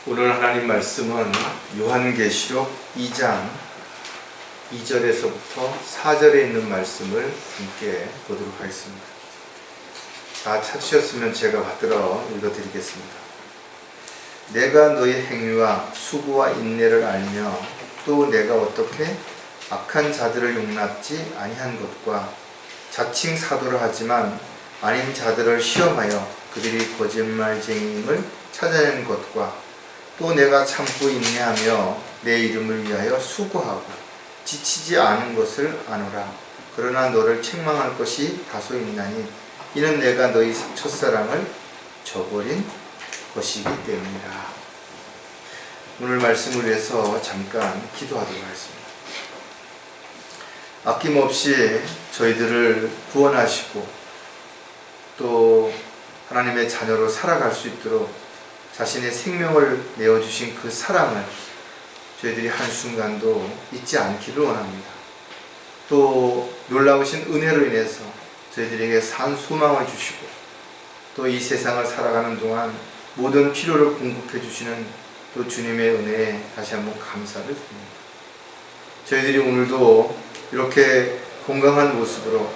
오늘 하나님 말씀은 요한계시록 2장 2절에서부터 4절에 있는 말씀을 함께 보도록 하겠습니다. 다 찾으셨으면 제가 받들어 읽어드리겠습니다. 내가 너의 행위와 수고와 인내를 알며 또 내가 어떻게 악한 자들을 용납지 아니한 것과 자칭 사도를 하지만 아닌 자들을 시험하여 그들이 거짓말쟁이임을 찾아낸 것과 또 내가 참고 인내하며 내 이름을 위하여 수고하고 지치지 않은 것을 아노라. 그러나 너를 책망할 것이 다소 있나니 이는 내가 너희 첫사랑을 저버린 것이기 때문이라. 오늘 말씀을 위해서 잠깐 기도하도록 하겠습니다. 아낌없이 저희들을 구원하시고 또 하나님의 자녀로 살아갈 수 있도록 자신의 생명을 내어주신 그 사랑을 저희들이 한순간도 잊지 않기를 원합니다. 또 놀라우신 은혜로 인해서 저희들에게 산 소망을 주시고 또 이 세상을 살아가는 동안 모든 필요를 공급해 주시는 또 주님의 은혜에 다시 한번 감사를 드립니다. 저희들이 오늘도 이렇게 건강한 모습으로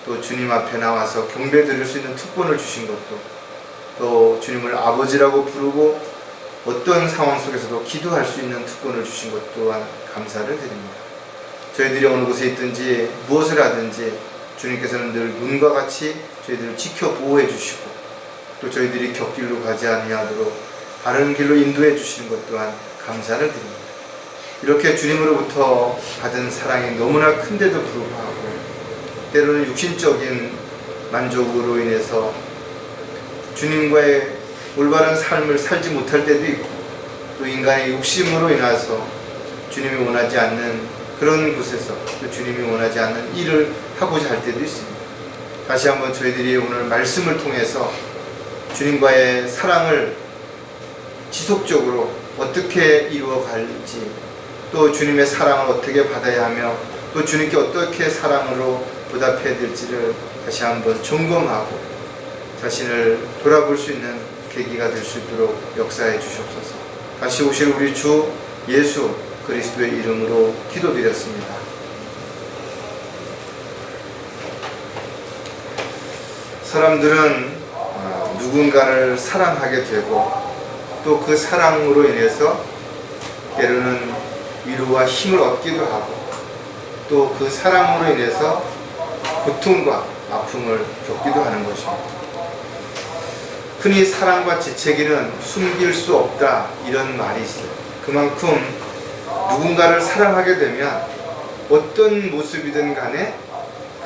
또 주님 앞에 나와서 경배 드릴 수 있는 특권을 주신 것도 또 주님을 아버지라고 부르고 어떤 상황 속에서도 기도할 수 있는 특권을 주신 것 또한 감사를 드립니다. 저희들이 어느 곳에 있든지 무엇을 하든지 주님께서는 늘 눈과 같이 저희들을 지켜 보호해 주시고 또 저희들이 곁길로 가지 아니하도록 바른 길로 인도해 주시는 것 또한 감사를 드립니다. 이렇게 주님으로부터 받은 사랑이 너무나 큰데도 불구하고 때로는 육신적인 만족으로 인해서 주님과의 올바른 삶을 살지 못할 때도 있고 또 인간의 욕심으로 인해서 주님이 원하지 않는 그런 곳에서 또 주님이 원하지 않는 일을 하고자 할 때도 있습니다. 다시 한번 저희들이 오늘 말씀을 통해서 주님과의 사랑을 지속적으로 어떻게 이루어갈지 또 주님의 사랑을 어떻게 받아야 하며 또 주님께 어떻게 사랑으로 보답해야 될지를 다시 한번 점검하고 자신을 돌아볼 수 있는 계기가 될 수 있도록 역사해 주시옵소서. 다시 오실 우리 주 예수 그리스도의 이름으로 기도드렸습니다. 사람들은 누군가를 사랑하게 되고 또 그 사랑으로 인해서 때로는 위로와 힘을 얻기도 하고 또 그 사랑으로 인해서 고통과 아픔을 겪기도 하는 것입니다. 흔히 사랑과 재채기는 숨길 수 없다 이런 말이 있어요. 그만큼 누군가를 사랑하게 되면 어떤 모습이든 간에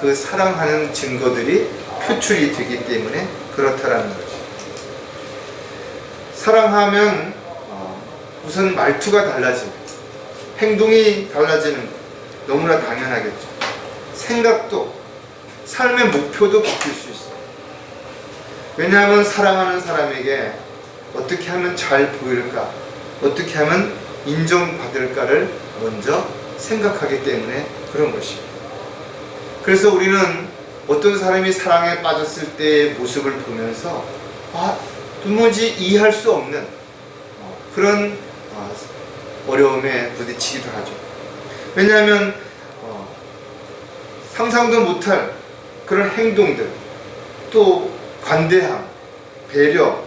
그 사랑하는 증거들이 표출이 되기 때문에 그렇다라는 거죠. 사랑하면 우선 말투가 달라지고 행동이 달라지는 것 너무나 당연하겠죠. 생각도 삶의 목표도 바뀔 수 있어요. 왜냐하면 사랑하는 사람에게 어떻게 하면 잘 보일까, 어떻게 하면 인정받을까를 먼저 생각하기 때문에 그런 것입니다. 그래서 우리는 어떤 사람이 사랑에 빠졌을 때의 모습을 보면서 도무지 이해할 수 없는 그런 어려움에 부딪히기도 하죠. 왜냐하면 상상도 못할 그런 행동들 또 관대함, 배려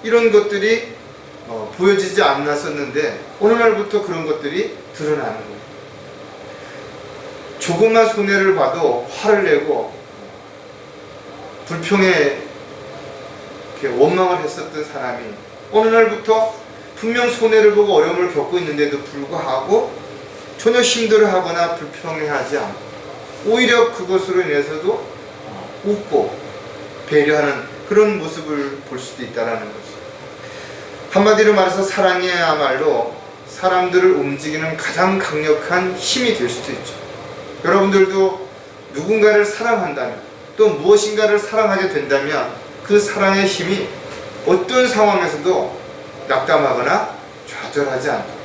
이런 것들이 보여지지 않았었는데 어느 날부터 그런 것들이 드러나는 거예요. 조금만 손해를 봐도 화를 내고 불평에 원망을 했었던 사람이 어느 날부터 분명 손해를 보고 어려움을 겪고 있는데도 불구하고 전혀 힘들어하거나 불평해하지 않고 오히려 그것으로 인해서도 웃고 배려하는 그런 모습을 볼 수도 있다는 거죠. 한마디로 말해서 사랑이야말로 사람들을 움직이는 가장 강력한 힘이 될 수도 있죠. 여러분들도 누군가를 사랑한다면 또 무엇인가를 사랑하게 된다면 그 사랑의 힘이 어떤 상황에서도 낙담하거나 좌절하지 않도록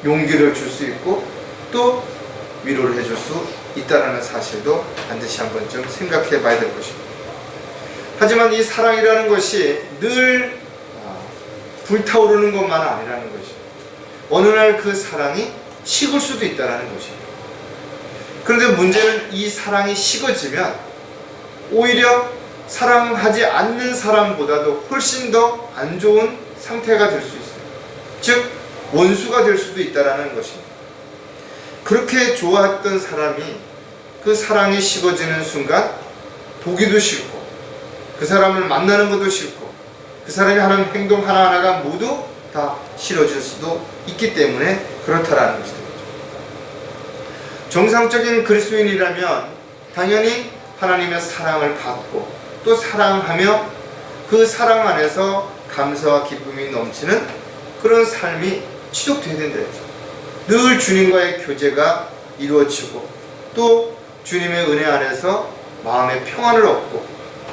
용기를 줄 수 있고 또 위로를 해줄 수 있다는 사실도 반드시 한번 좀 생각해 봐야 될 것입니다. 하지만 이 사랑이라는 것이 늘 불타오르는 것만 아니라는 것이죠. 어느 날 그 사랑이 식을 수도 있다는 것이죠. 그런데 문제는 이 사랑이 식어지면 오히려 사랑하지 않는 사람보다도 훨씬 더 안 좋은 상태가 될 수 있어요. 즉 원수가 될 수도 있다는 것입니다. 그렇게 좋아했던 사람이 그 사랑이 식어지는 순간 보기도 싫고 그 사람을 만나는 것도 싫고 그 사람이 하는 행동 하나하나가 모두 다 싫어질 수도 있기 때문에 그렇다라는 것이죠. 정상적인 그리스도인이라면 당연히 하나님의 사랑을 받고 또 사랑하며 그 사랑 안에서 감사와 기쁨이 넘치는 그런 삶이 지속돼야 된다. 늘 주님과의 교제가 이루어지고 또 주님의 은혜 안에서 마음의 평안을 얻고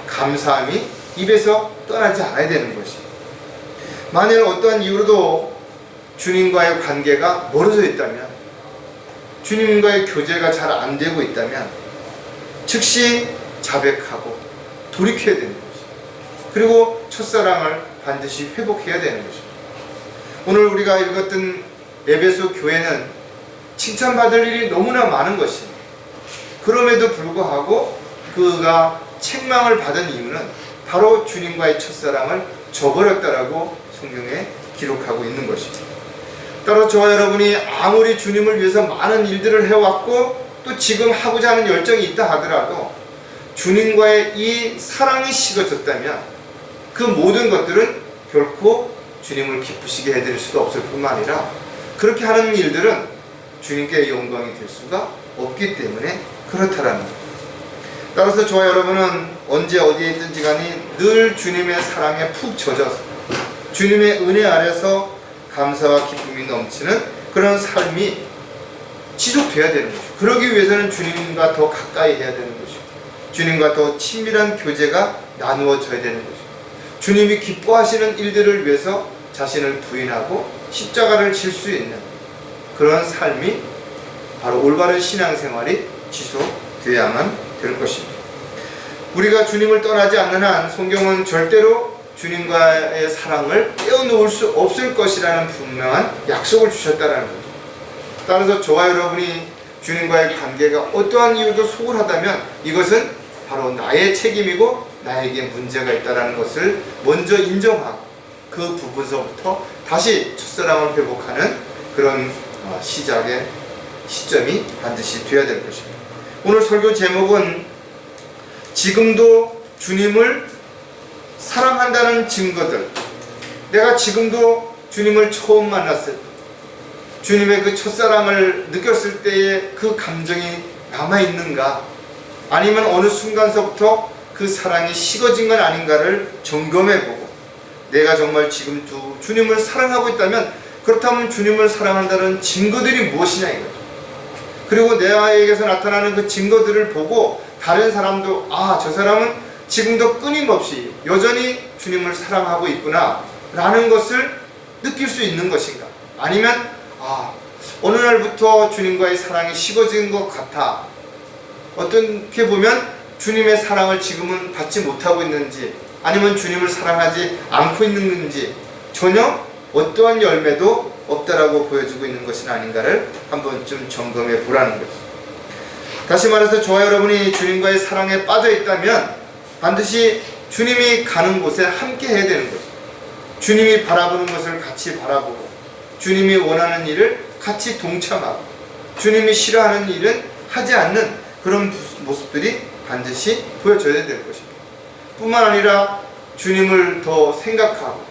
감사함이 입에서 떠나지 않아야 되는 것이. 만일 어떠한 이유로도 주님과의 관계가 멀어져 있다면, 주님과의 교제가 잘 안 되고 있다면 즉시 자백하고 돌이켜야 되는 것이. 그리고 첫사랑을 반드시 회복해야 되는 것이. 오늘 우리가 읽었던 에베소 교회는 칭찬받을 일이 너무나 많은 것이, 그럼에도 불구하고 그가 책망을 받은 이유는 바로 주님과의 첫사랑을 저버렸다라고 성경에 기록하고 있는 것입니다. 따로 저와 여러분이 아무리 주님을 위해서 많은 일들을 해왔고 또 지금 하고자 하는 열정이 있다 하더라도 주님과의 이 사랑이 식어졌다면 그 모든 것들은 결코 주님을 기쁘시게 해드릴 수도 없을 뿐만 아니라 그렇게 하는 일들은 주님께 영광이 될 수가 없기 때문에 그렇다라는 것. 따라서 저와 여러분은 언제 어디에 있든지 간에 늘 주님의 사랑에 푹 젖어서 주님의 은혜 아래서 감사와 기쁨이 넘치는 그런 삶이 지속돼야 되는 것이고, 그러기 위해서는 주님과 더 가까이 해야 되는 것이고 주님과 더 친밀한 교제가 나누어져야 되는 것이고 주님이 기뻐하시는 일들을 위해서 자신을 부인하고 십자가를 질 수 있는 그런 삶이 바로 올바른 신앙생활이 지속되어야만 될 것입니다. 우리가 주님을 떠나지 않는 한 성경은 절대로 주님과의 사랑을 떼어놓을 수 없을 것이라는 분명한 약속을 주셨다는 거죠. 따라서 저와 여러분이 주님과의 관계가 어떠한 이유도 소홀하다면 이것은 바로 나의 책임이고 나에게 문제가 있다는 것을 먼저 인정하고 그 부분서부터 다시 첫사랑을 회복하는 그런 시작의 시점이 반드시 되어야 될 것입니다. 오늘 설교 제목은 지금도 주님을 사랑한다는 증거들. 내가 지금도 주님을 처음 만났을 때 주님의 그 첫사랑을 느꼈을 때의 그 감정이 남아있는가, 아니면 어느 순간서부터 그 사랑이 식어진 건 아닌가를 점검해보고 내가 정말 지금도 주님을 사랑하고 있다면 그렇다면 주님을 사랑한다는 증거들이 무엇이냐 이거죠. 그리고 내에게서 나타나는 그 증거들을 보고 다른 사람도 저 사람은 지금도 끊임없이 여전히 주님을 사랑하고 있구나 라는 것을 느낄 수 있는 것인가, 아니면 어느 날부터 주님과의 사랑이 식어진 것 같아, 어떻게 보면 주님의 사랑을 지금은 받지 못하고 있는지 아니면 주님을 사랑하지 않고 있는지 전혀 어떠한 열매도 없다라고 보여주고 있는 것이 아닌가를 한번쯤 점검해 보라는 것이죠. 다시 말해서 저와 여러분이 주님과의 사랑에 빠져 있다면 반드시 주님이 가는 곳에 함께 해야 되는 거죠. 주님이 바라보는 것을 같이 바라보고 주님이 원하는 일을 같이 동참하고 주님이 싫어하는 일은 하지 않는 그런 모습들이 반드시 보여져야 될 것입니다. 뿐만 아니라 주님을 더 생각하고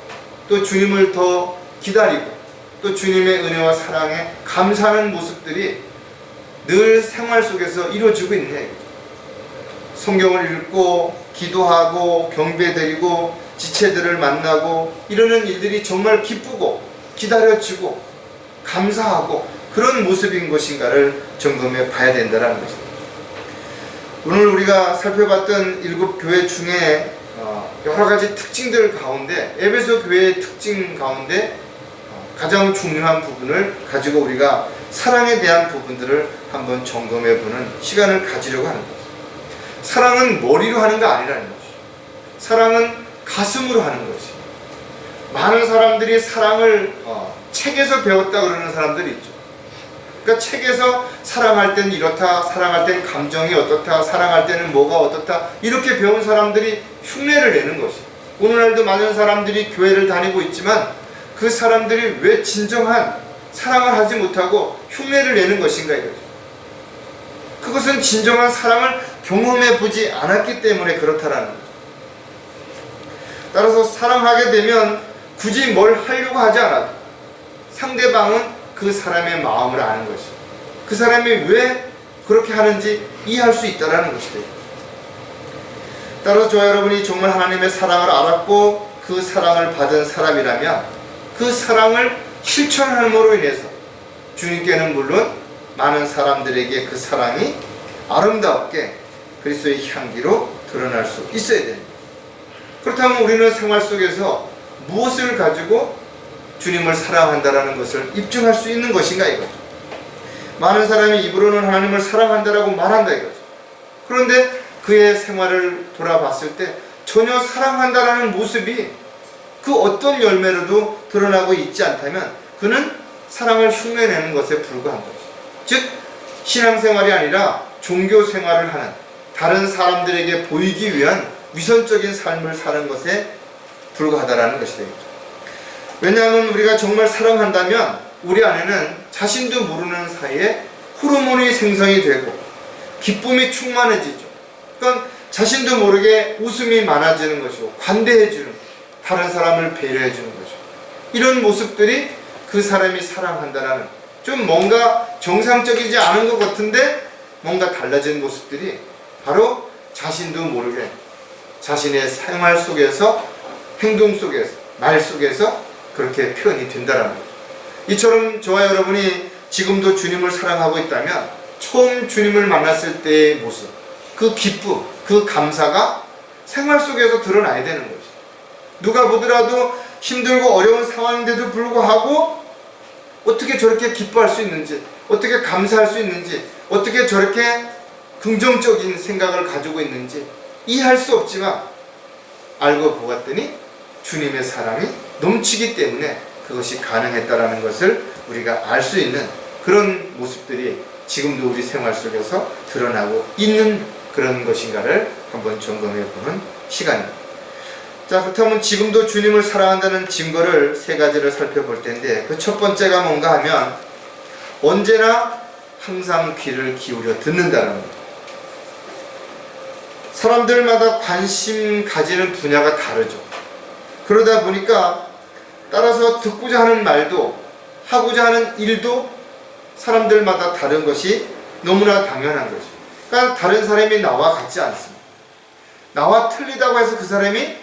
또 주님을 더 기다리고 또 주님의 은혜와 사랑에 감사하는 모습들이 늘 생활 속에서 이루어지고 있네. 성경을 읽고 기도하고 경배드리고 지체들을 만나고 이러는 일들이 정말 기쁘고 기다려지고 감사하고 그런 모습인 것인가를 점검해 봐야 된다는 것입니다. 오늘 우리가 살펴봤던 7교회 중에 여러 가지 특징들 가운데 에베소 교회의 특징 가운데 가장 중요한 부분을 가지고 우리가 사랑에 대한 부분들을 한번 점검해보는 시간을 가지려고 하는 거죠. 사랑은 머리로 하는 거 아니라는 거죠. 사랑은 가슴으로 하는 것이. 많은 사람들이 사랑을 책에서 배웠다 그러는 사람들이 있죠. 그러니까 책에서 사랑할 땐 이렇다, 사랑할 땐 감정이 어떻다, 사랑할 때는 뭐가 어떻다, 이렇게 배운 사람들이 흉내를 내는 것이. 오늘날도 많은 사람들이 교회를 다니고 있지만 그 사람들이 왜 진정한 사랑을 하지 못하고 흉내를 내는 것인가 이거죠. 그것은 진정한 사랑을 경험해 보지 않았기 때문에 그렇다라는 거죠. 따라서 사랑하게 되면 굳이 뭘 하려고 하지 않아도 상대방은 그 사람의 마음을 아는 것이, 그 사람이 왜 그렇게 하는지 이해할 수 있다는 것이죠. 따라서 저와 여러분이 정말 하나님의 사랑을 알았고 그 사랑을 받은 사람이라면 그 사랑을 실천함으로 인해서 주님께는 물론 많은 사람들에게 그 사랑이 아름답게 그리스도의 향기로 드러날 수 있어야 됩니다. 그렇다면 우리는 생활 속에서 무엇을 가지고 주님을 사랑한다라는 것을 입증할 수 있는 것인가 이거죠. 많은 사람이 입으로는 하나님을 사랑한다라고 말한다 이거죠. 그런데 그의 생활을 돌아봤을 때 전혀 사랑한다라는 모습이 그 어떤 열매로도 드러나고 있지 않다면 그는 사랑을 흉내내는 것에 불과한 것이죠. 즉 신앙생활이 아니라 종교생활을 하는, 다른 사람들에게 보이기 위한 위선적인 삶을 사는 것에 불과하다라는 것이 되겠죠. 왜냐하면 우리가 정말 사랑한다면 우리 안에는 자신도 모르는 사이에 호르몬이 생성이 되고 기쁨이 충만해지죠. 그러니까 자신도 모르게 웃음이 많아지는 것이고 관대해지는, 다른 사람을 배려해주는 것이고, 이런 모습들이 그 사람이 사랑한다라는, 좀 뭔가 정상적이지 않은 것 같은데 뭔가 달라진 모습들이 바로 자신도 모르게 자신의 생활 속에서, 행동 속에서, 말 속에서 그렇게 표현이 된다는 거죠. 이처럼 저와 여러분이 지금도 주님을 사랑하고 있다면 처음 주님을 만났을 때의 모습, 그 기쁨, 그 감사가 생활 속에서 드러나야 되는 거죠. 누가 보더라도 힘들고 어려운 상황인데도 불구하고 어떻게 저렇게 기뻐할 수 있는지, 어떻게 감사할 수 있는지, 어떻게 저렇게 긍정적인 생각을 가지고 있는지 이해할 수 없지만 알고 보았더니 주님의 사랑이 넘치기 때문에 그것이 가능했다라는 것을 우리가 알 수 있는 그런 모습들이 지금도 우리 생활 속에서 드러나고 있는 그런 것인가를 한번 점검해 보는 시간입니다. 자, 그렇다면 지금도 주님을 사랑한다는 증거를 세 가지를 살펴볼 텐데, 그 첫 번째가 뭔가 하면 언제나 항상 귀를 기울여 듣는다는 것. 사람들마다 관심 가지는 분야가 다르죠. 그러다 보니까 따라서 듣고자 하는 말도 하고자 하는 일도 사람들마다 다른 것이 너무나 당연한 것이죠. 그러니까 다른 사람이 나와 같지 않습니다. 나와 틀리다고 해서 그 사람이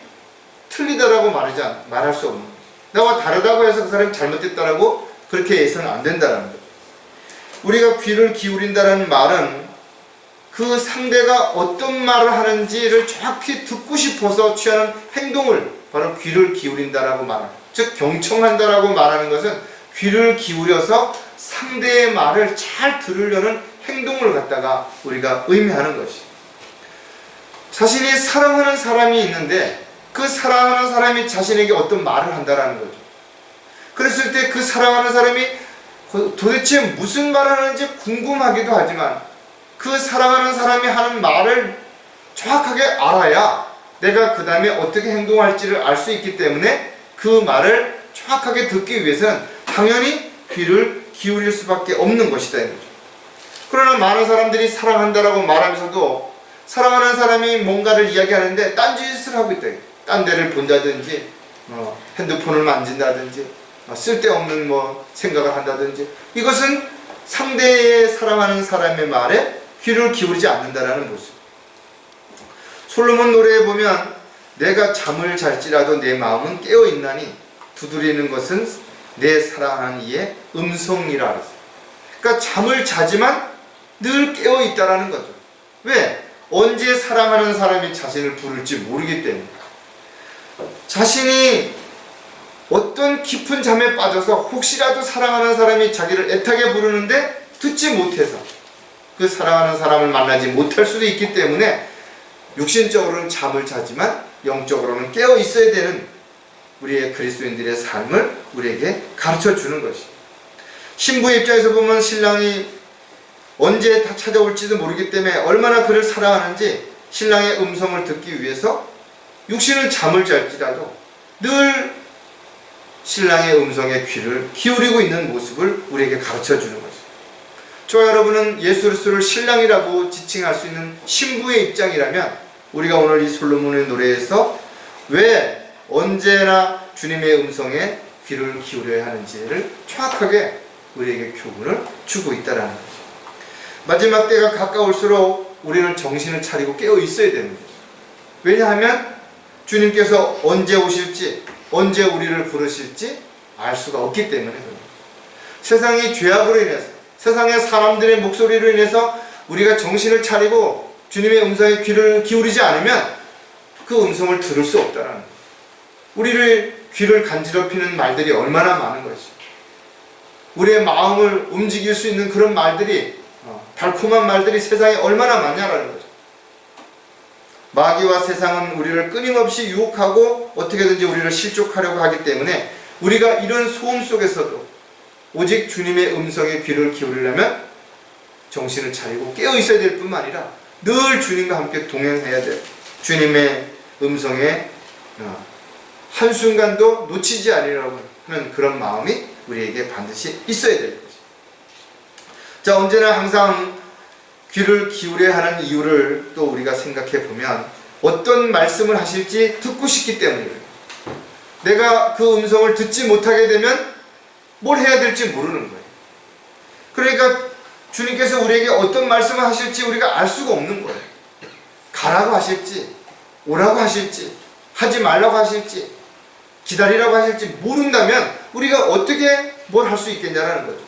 틀리다라고 말할 수 없는 거죠. 나와 다르다고 해서 그 사람이 잘못됐다라고 그렇게 해서는 안 된다는 거죠. 우리가 귀를 기울인다는 말은 그 상대가 어떤 말을 하는지를 정확히 듣고 싶어서 취하는 행동을 바로 귀를 기울인다라고 말합니다. 즉 경청한다라고 말하는 것은 귀를 기울여서 상대의 말을 잘 들으려는 행동을 갖다가 우리가 의미하는 것이. 자신이 사랑하는 사람이 있는데 그 사랑하는 사람이 자신에게 어떤 말을 한다라는 거죠. 그랬을 때 그 사랑하는 사람이 도대체 무슨 말을 하는지 궁금하기도 하지만 그 사랑하는 사람이 하는 말을 정확하게 알아야 내가 그 다음에 어떻게 행동할지를 알 수 있기 때문에 그 말을 정확하게 듣기 위해서는 당연히 귀를 기울일 수밖에 없는 것이다. 그러나 많은 사람들이 사랑한다라고 말하면서도 사랑하는 사람이 뭔가를 이야기하는데 딴짓을 하고 있다. 딴 데를 본다든지 핸드폰을 만진다든지 쓸데없는 생각을 한다든지, 이것은 상대의 사랑하는 사람의 말에 귀를 기울이지 않는다라는 모습. 솔로몬 노래에 보면 내가 잠을 잘지라도 내 마음은 깨어있나니 두드리는 것은 내 사랑하는 이의 음성이라 그랬어요. 그러니까 잠을 자지만 늘 깨어있다라는 거죠. 왜? 언제 사랑하는 사람이 자신을 부를지 모르기 때문에. 자신이 어떤 깊은 잠에 빠져서 혹시라도 사랑하는 사람이 자기를 애타게 부르는데 듣지 못해서 그 사랑하는 사람을 만나지 못할 수도 있기 때문에 육신적으로는 잠을 자지만 영적으로는 깨어 있어야 되는 우리의 그리스도인들의 삶을 우리에게 가르쳐 주는 것이에요. 신부의 입장에서 보면 신랑이 언제 다 찾아올지도 모르기 때문에 얼마나 그를 사랑하는지 신랑의 음성을 듣기 위해서 육신은 잠을 잘지라도 늘 신랑의 음성에 귀를 기울이고 있는 모습을 우리에게 가르쳐 주는 것이죠. 저와 여러분은 예수 그리스도를 신랑이라고 지칭할 수 있는 신부의 입장이라면 우리가 오늘 이 솔로몬의 노래에서 왜 언제나 주님의 음성에 귀를 기울여야 하는지를 정확하게 우리에게 교훈을 주고 있다는 거죠. 마지막 때가 가까울수록 우리는 정신을 차리고 깨어 있어야 되는 거죠. 왜냐하면 주님께서 언제 오실지, 언제 우리를 부르실지 알 수가 없기 때문에 그렇습니다. 세상이 죄악으로 인해서, 세상의 사람들의 목소리로 인해서 우리가 정신을 차리고 주님의 음성에 귀를 기울이지 않으면 그 음성을 들을 수 없다는 거예요. 우리를 귀를 간지럽히는 말들이 얼마나 많은 것이죠. 우리의 마음을 움직일 수 있는 그런 말들이, 달콤한 말들이 세상에 얼마나 많냐라는 거죠. 마귀와 세상은 우리를 끊임없이 유혹하고 어떻게든지 우리를 실족하려고 하기 때문에 우리가 이런 소음 속에서도 오직 주님의 음성에 귀를 기울이려면 정신을 차리고 깨어 있어야 될 뿐만 아니라 늘 주님과 함께 동행해야 될 주님의 음성에 한순간도 놓치지 않으려고 하는 그런 마음이 우리에게 반드시 있어야 될 것입니다. 자, 언제나 항상 귀를 기울여야 하는 이유를 또 우리가 생각해 보면 어떤 말씀을 하실지 듣고 싶기 때문이에요. 내가 그 음성을 듣지 못하게 되면 뭘 해야 될지 모르는 거예요. 그러니까 주님께서 우리에게 어떤 말씀을 하실지 우리가 알 수가 없는 거예요. 가라고 하실지, 오라고 하실지, 하지 말라고 하실지, 기다리라고 하실지 모른다면 우리가 어떻게 뭘 할 수 있겠냐라는 거죠.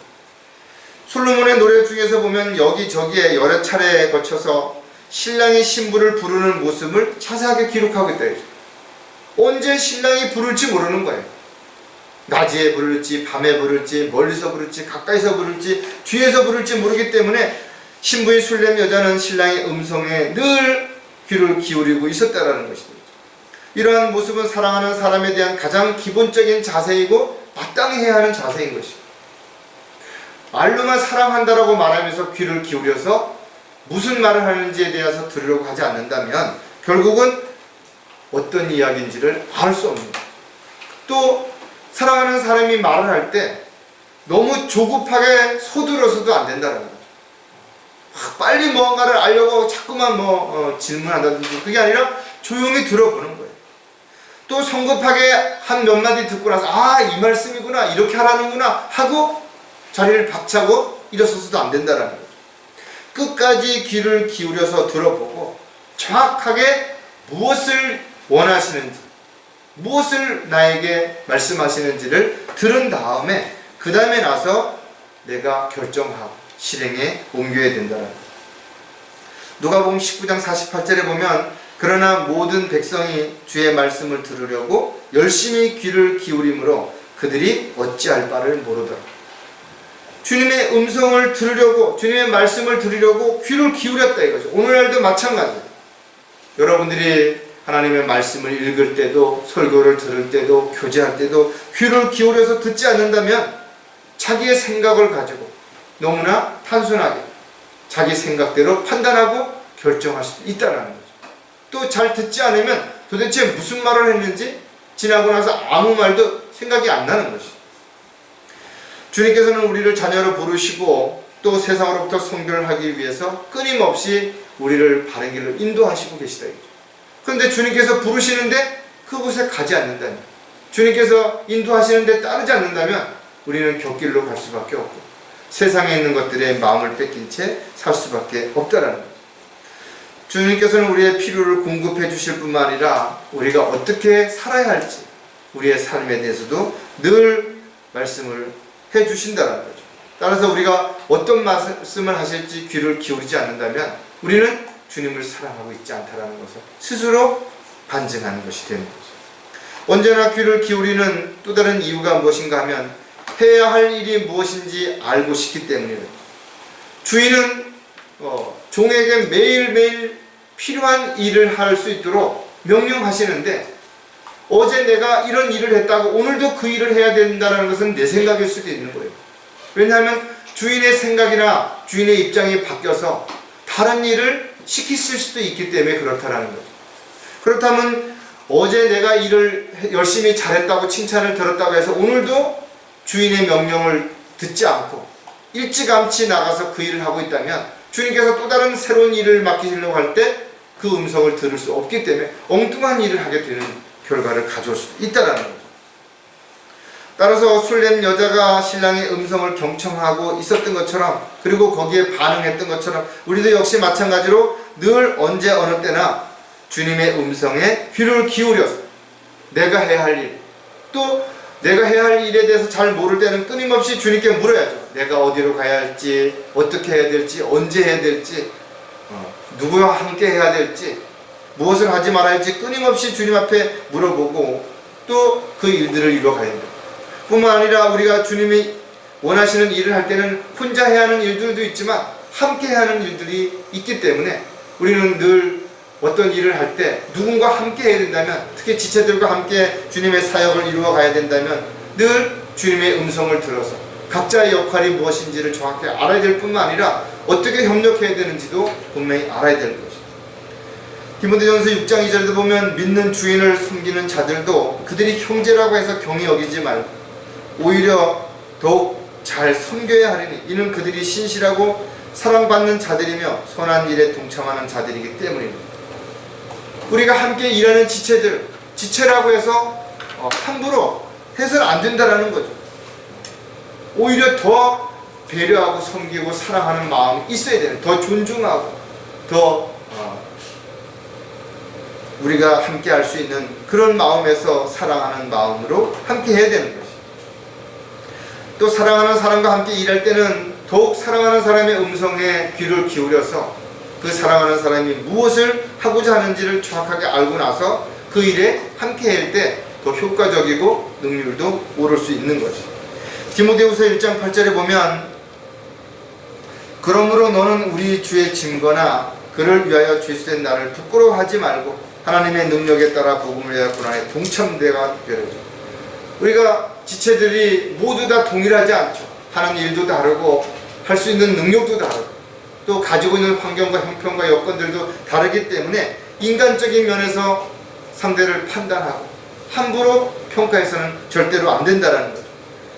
솔로몬의 노래 중에서 보면 여기저기에 여러 차례에 거쳐서 신랑이 신부를 부르는 모습을 자세하게 기록하고 있다. 언제 신랑이 부를지 모르는 거예요. 낮에 부를지, 밤에 부를지, 멀리서 부를지, 가까이서 부를지, 뒤에서 부를지 모르기 때문에 신부의 술렘 여자는 신랑의 음성에 늘 귀를 기울이고 있었다라는 것입니다. 이러한 모습은 사랑하는 사람에 대한 가장 기본적인 자세이고 마땅히 해야 하는 자세인 것입니다. 말로만 사랑한다라고 말하면서 귀를 기울여서 무슨 말을 하는지에 대해서 들으려고 하지 않는다면 결국은 어떤 이야기인지를 알 수 없는 거예요. 또 사랑하는 사람이 말을 할 때 너무 조급하게 서둘러서도 안 된다는 거죠. 빨리 뭔가를 알려고 자꾸만 질문한다든지 그게 아니라 조용히 들어보는 거예요. 또 성급하게 한 몇 마디 듣고 나서 이 말씀이구나, 이렇게 하라는구나 하고 자리를 박차고 일어서서도 안 된다는 거죠. 끝까지 귀를 기울여서 들어보고 정확하게 무엇을 원하시는지, 무엇을 나에게 말씀하시는지를 들은 다음에 그 다음에 나서 내가 결정하고 실행에 옮겨야 된다는 거죠. 누가복음 19장 48절에 보면 그러나 모든 백성이 주의 말씀을 들으려고 열심히 귀를 기울이므로 그들이 어찌할 바를 모르더라. 주님의 음성을 들으려고, 주님의 말씀을 들으려고 귀를 기울였다 이거죠. 오늘날도 마찬가지예요. 여러분들이 하나님의 말씀을 읽을 때도, 설교를 들을 때도, 교제할 때도 귀를 기울여서 듣지 않는다면 자기의 생각을 가지고 너무나 단순하게 자기 생각대로 판단하고 결정할 수 있다는 거죠. 또 잘 듣지 않으면 도대체 무슨 말을 했는지 지나고 나서 아무 말도 생각이 안 나는 것이죠. 주님께서는 우리를 자녀로 부르시고 또 세상으로부터 선교를 하기 위해서 끊임없이 우리를 바른 길로 인도하시고 계시다. 그런데 주님께서 부르시는데 그곳에 가지 않는다면, 주님께서 인도하시는데 따르지 않는다면 우리는 곁길로 갈 수밖에 없고 세상에 있는 것들에 마음을 뺏긴 채 살 수밖에 없다라는 거죠. 주님께서는 우리의 필요를 공급해 주실 뿐만 아니라 우리가 어떻게 살아야 할지 우리의 삶에 대해서도 늘 말씀을 해 주신다는 거죠. 따라서 우리가 어떤 말씀을 하실지 귀를 기울이지 않는다면 우리는 주님을 사랑하고 있지 않다는 것을 스스로 반증하는 것이 되는 거죠. 언제나 귀를 기울이는 또 다른 이유가 무엇인가 하면 해야 할 일이 무엇인지 알고 싶기 때문이에요. 주인은 종에게 매일매일 필요한 일을 할 수 있도록 명령하시는데 어제 내가 이런 일을 했다고 오늘도 그 일을 해야 된다는 것은 내 생각일 수도 있는 거예요. 왜냐하면 주인의 생각이나 주인의 입장이 바뀌어서 다른 일을 시키실 수도 있기 때문에 그렇다라는 거죠. 그렇다면 어제 내가 일을 열심히 잘했다고 칭찬을 들었다고 해서 오늘도 주인의 명령을 듣지 않고 일찌감치 나가서 그 일을 하고 있다면 주님께서 또 다른 새로운 일을 맡기시려고 할 때 그 음성을 들을 수 없기 때문에 엉뚱한 일을 하게 되는 결과를 가져올 수도 있다는 거죠. 따라서 술렘 여자가 신랑의 음성을 경청하고 있었던 것처럼, 그리고 거기에 반응했던 것처럼 우리도 역시 마찬가지로 늘 언제 어느 때나 주님의 음성에 귀를 기울여서 내가 해야 할 일, 또 내가 해야 할 일에 대해서 잘 모를 때는 끊임없이 주님께 물어야죠. 내가 어디로 가야 할지, 어떻게 해야 될지, 언제 해야 될지, 누구와 함께 해야 될지, 무엇을 하지 말아야 할지 끊임없이 주님 앞에 물어보고 또 그 일들을 이루어가야 됩니다. 뿐만 아니라 우리가 주님이 원하시는 일을 할 때는 혼자 해야 하는 일들도 있지만 함께 해야 하는 일들이 있기 때문에 우리는 늘 어떤 일을 할 때 누군가 함께 해야 된다면, 특히 지체들과 함께 주님의 사역을 이루어 가야 된다면 늘 주님의 음성을 들어서 각자의 역할이 무엇인지를 정확히 알아야 될 뿐만 아니라 어떻게 협력해야 되는지도 분명히 알아야 될 것이죠. 디모데전서 6장 2절에도 보면 믿는 주인을 섬기는 자들도 그들이 형제라고 해서 경히 여기지 말고 오히려 더욱 잘 섬겨야 하리니 이는 그들이 신실하고 사랑받는 자들이며 선한 일에 동참하는 자들이기 때문입니다. 우리가 함께 일하는 지체들, 지체라고 해서 함부로 해서는 안 된다는 거죠. 오히려 더 배려하고 섬기고 사랑하는 마음이 있어야 되는, 더 존중하고 더 우리가 함께 할 수 있는 그런 마음에서 사랑하는 마음으로 함께 해야 되는 것이. 또 사랑하는 사람과 함께 일할 때는 더욱 사랑하는 사람의 음성에 귀를 기울여서 그 사랑하는 사람이 무엇을 하고자 하는지를 정확하게 알고 나서 그 일에 함께 할 때 더 효과적이고 능률도 오를 수 있는 것이. 디모데후서 1장 8절에 보면 그러므로 너는 우리 주의 증거나 그를 위하여 죄수된 나를 부끄러워하지 말고 하나님의 능력에 따라 복음을 위하여 고난에 동참되가 되려죠. 우리가 지체들이 모두 다 동일하지 않죠. 하는 일도 다르고 할 수 있는 능력도 다르고 또 가지고 있는 환경과 형편과 여건들도 다르기 때문에 인간적인 면에서 상대를 판단하고 함부로 평가해서는 절대로 안 된다는 거죠.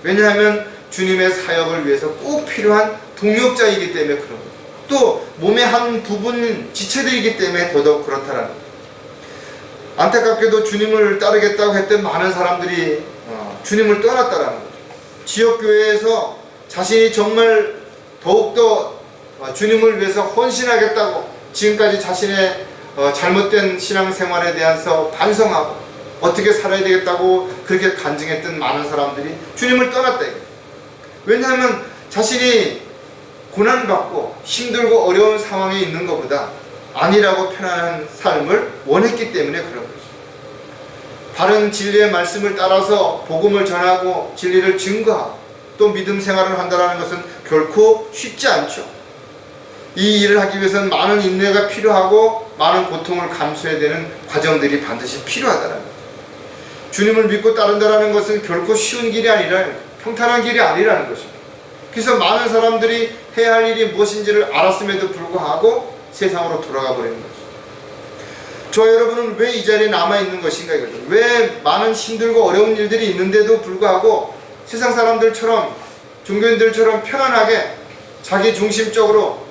왜냐하면 주님의 사역을 위해서 꼭 필요한 동역자이기 때문에 그런 거죠. 또 몸의 한 부분인 지체들이기 때문에 더더욱 그렇다는 거죠. 안타깝게도 주님을 따르겠다고 했던 많은 사람들이 주님을 떠났다는 거죠. 지역교회에서 자신이 정말 더욱더 주님을 위해서 헌신하겠다고 지금까지 자신의 잘못된 신앙생활에 대해서 반성하고 어떻게 살아야 되겠다고 그렇게 간증했던 많은 사람들이 주님을 떠났다. 왜냐하면 자신이 고난받고 힘들고 어려운 상황에 있는 것보다 아니라고 편안한 삶을 원했기 때문에 그런 거죠. 바른 진리의 말씀을 따라서 복음을 전하고 진리를 증거하고 또 믿음 생활을 한다는 것은 결코 쉽지 않죠. 이 일을 하기 위해서는 많은 인내가 필요하고 많은 고통을 감수해야 되는 과정들이 반드시 필요하다는 거죠. 주님을 믿고 따른다는 것은 결코 쉬운 길이 아니라 평탄한 길이 아니라는 것입니다. 그래서 많은 사람들이 해야 할 일이 무엇인지를 알았음에도 불구하고 세상으로 돌아가 버리는 거죠. 저 여러분은 왜 이 자리에 남아있는 것인가 이거죠. 왜 많은 힘들고 어려운 일들이 있는데도 불구하고 세상 사람들처럼 종교인들처럼 편안하게 자기 중심적으로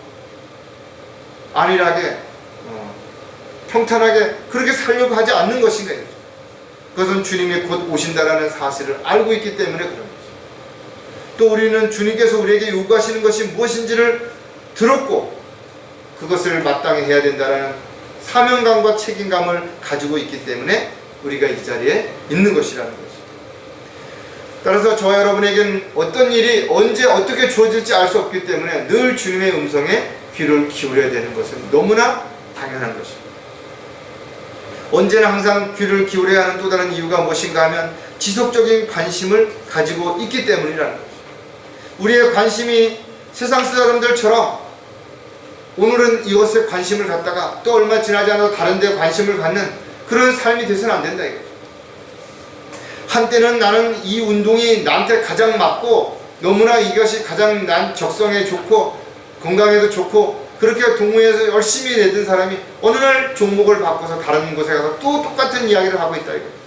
안일하게 평탄하게 그렇게 살려고 하지 않는 것인가 이거죠. 그것은 주님이 곧 오신다라는 사실을 알고 있기 때문에 그런 거죠. 또 우리는 주님께서 우리에게 요구하시는 것이 무엇인지를 들었고 그것을 마땅히 해야 된다는 사명감과 책임감을 가지고 있기 때문에 우리가 이 자리에 있는 것이라는 것이죠. 따라서 저와 여러분에겐 어떤 일이 언제 어떻게 주어질지 알 수 없기 때문에 늘 주님의 음성에 귀를 기울여야 되는 것은 너무나 당연한 것입니다. 언제나 항상 귀를 기울여야 하는 또 다른 이유가 무엇인가 하면 지속적인 관심을 가지고 있기 때문이라는 것입니다. 우리의 관심이 세상 사람들처럼 오늘은 이것에 관심을 갖다가 또 얼마 지나지 않아도 다른 데 관심을 갖는 그런 삶이 돼서는 안 된다 이거죠. 한때는 나는 이 운동이 나한테 가장 맞고 너무나 이것이 가장 난 적성에 좋고 건강에도 좋고 그렇게 동호회에서 열심히 내던 사람이 어느 날 종목을 바꿔서 다른 곳에 가서 또 똑같은 이야기를 하고 있다 이거예요.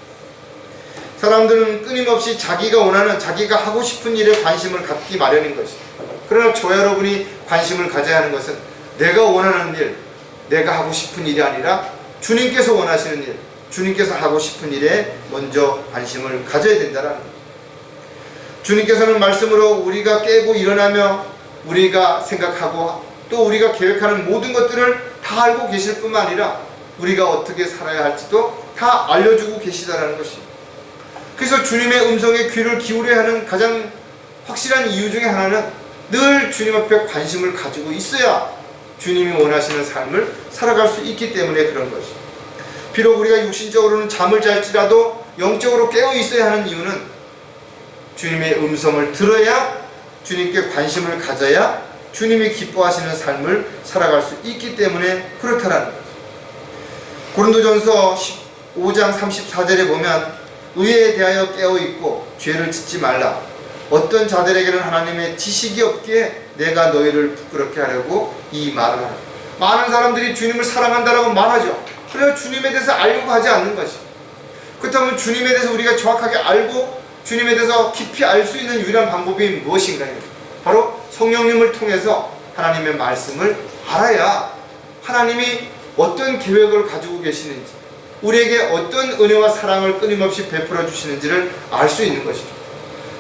사람들은 끊임없이 자기가 원하는 자기가 하고 싶은 일에 관심을 갖기 마련인 것이. 그러나 저 여러분이 관심을 가져야 하는 것은 내가 원하는 일, 내가 하고 싶은 일이 아니라 주님께서 원하시는 일, 주님께서 하고 싶은 일에 먼저 관심을 가져야 된다는 거예요. 주님께서는 말씀으로 우리가 깨고 일어나며 우리가 생각하고 또 우리가 계획하는 모든 것들을 다 알고 계실 뿐만 아니라 우리가 어떻게 살아야 할지도 다 알려주고 계시다라는 것입니다. 그래서 주님의 음성에 귀를 기울여야 하는 가장 확실한 이유 중에 하나는 늘 주님 앞에 관심을 가지고 있어야 주님이 원하시는 삶을 살아갈 수 있기 때문에 그런 것이죠. 비록 우리가 육신적으로는 잠을 잘지라도 영적으로 깨어 있어야 하는 이유는 주님의 음성을 들어야 주님께 관심을 가져야 주님이 기뻐하시는 삶을 살아갈 수 있기 때문에 그렇다라는 거죠. 고린도전서 15장 34절에 보면 의에 대하여 깨어있고 죄를 짓지 말라. 어떤 자들에게는 하나님의 지식이 없기에 내가 너희를 부끄럽게 하려고 이 말을 하라. 많은 사람들이 주님을 사랑한다라고 말하죠. 그래야 주님에 대해서 알려고 하지 않는 것이. 그렇다면 주님에 대해서 우리가 정확하게 알고 주님에 대해서 깊이 알 수 있는 유일한 방법이 무엇인가요? 바로 성령님을 통해서 하나님의 말씀을 알아야 하나님이 어떤 계획을 가지고 계시는지 우리에게 어떤 은혜와 사랑을 끊임없이 베풀어 주시는지를 알 수 있는 것이죠.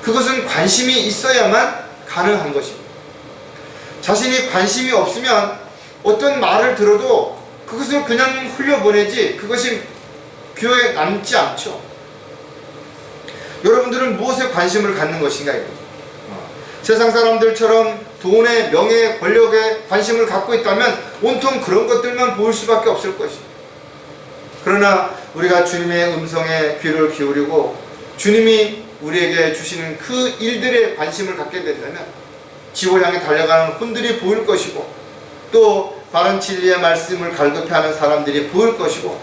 그것은 관심이 있어야만 가능한 것입니다. 자신이 관심이 없으면 어떤 말을 들어도 그것을 그냥 흘려보내지 그것이 귀에 남지 않죠. 여러분들은 무엇에 관심을 갖는 것인가 이거죠. 세상 사람들처럼 돈에, 명예에, 권력에 관심을 갖고 있다면 온통 그런 것들만 보일 수밖에 없을 것입니다. 그러나 우리가 주님의 음성에 귀를 기울이고 주님이 우리에게 주시는 그 일들에 관심을 갖게 된다면 지옥을 향해 달려가는 혼들이 보일 것이고 또 바른 진리의 말씀을 갈급해하는 사람들이 보일 것이고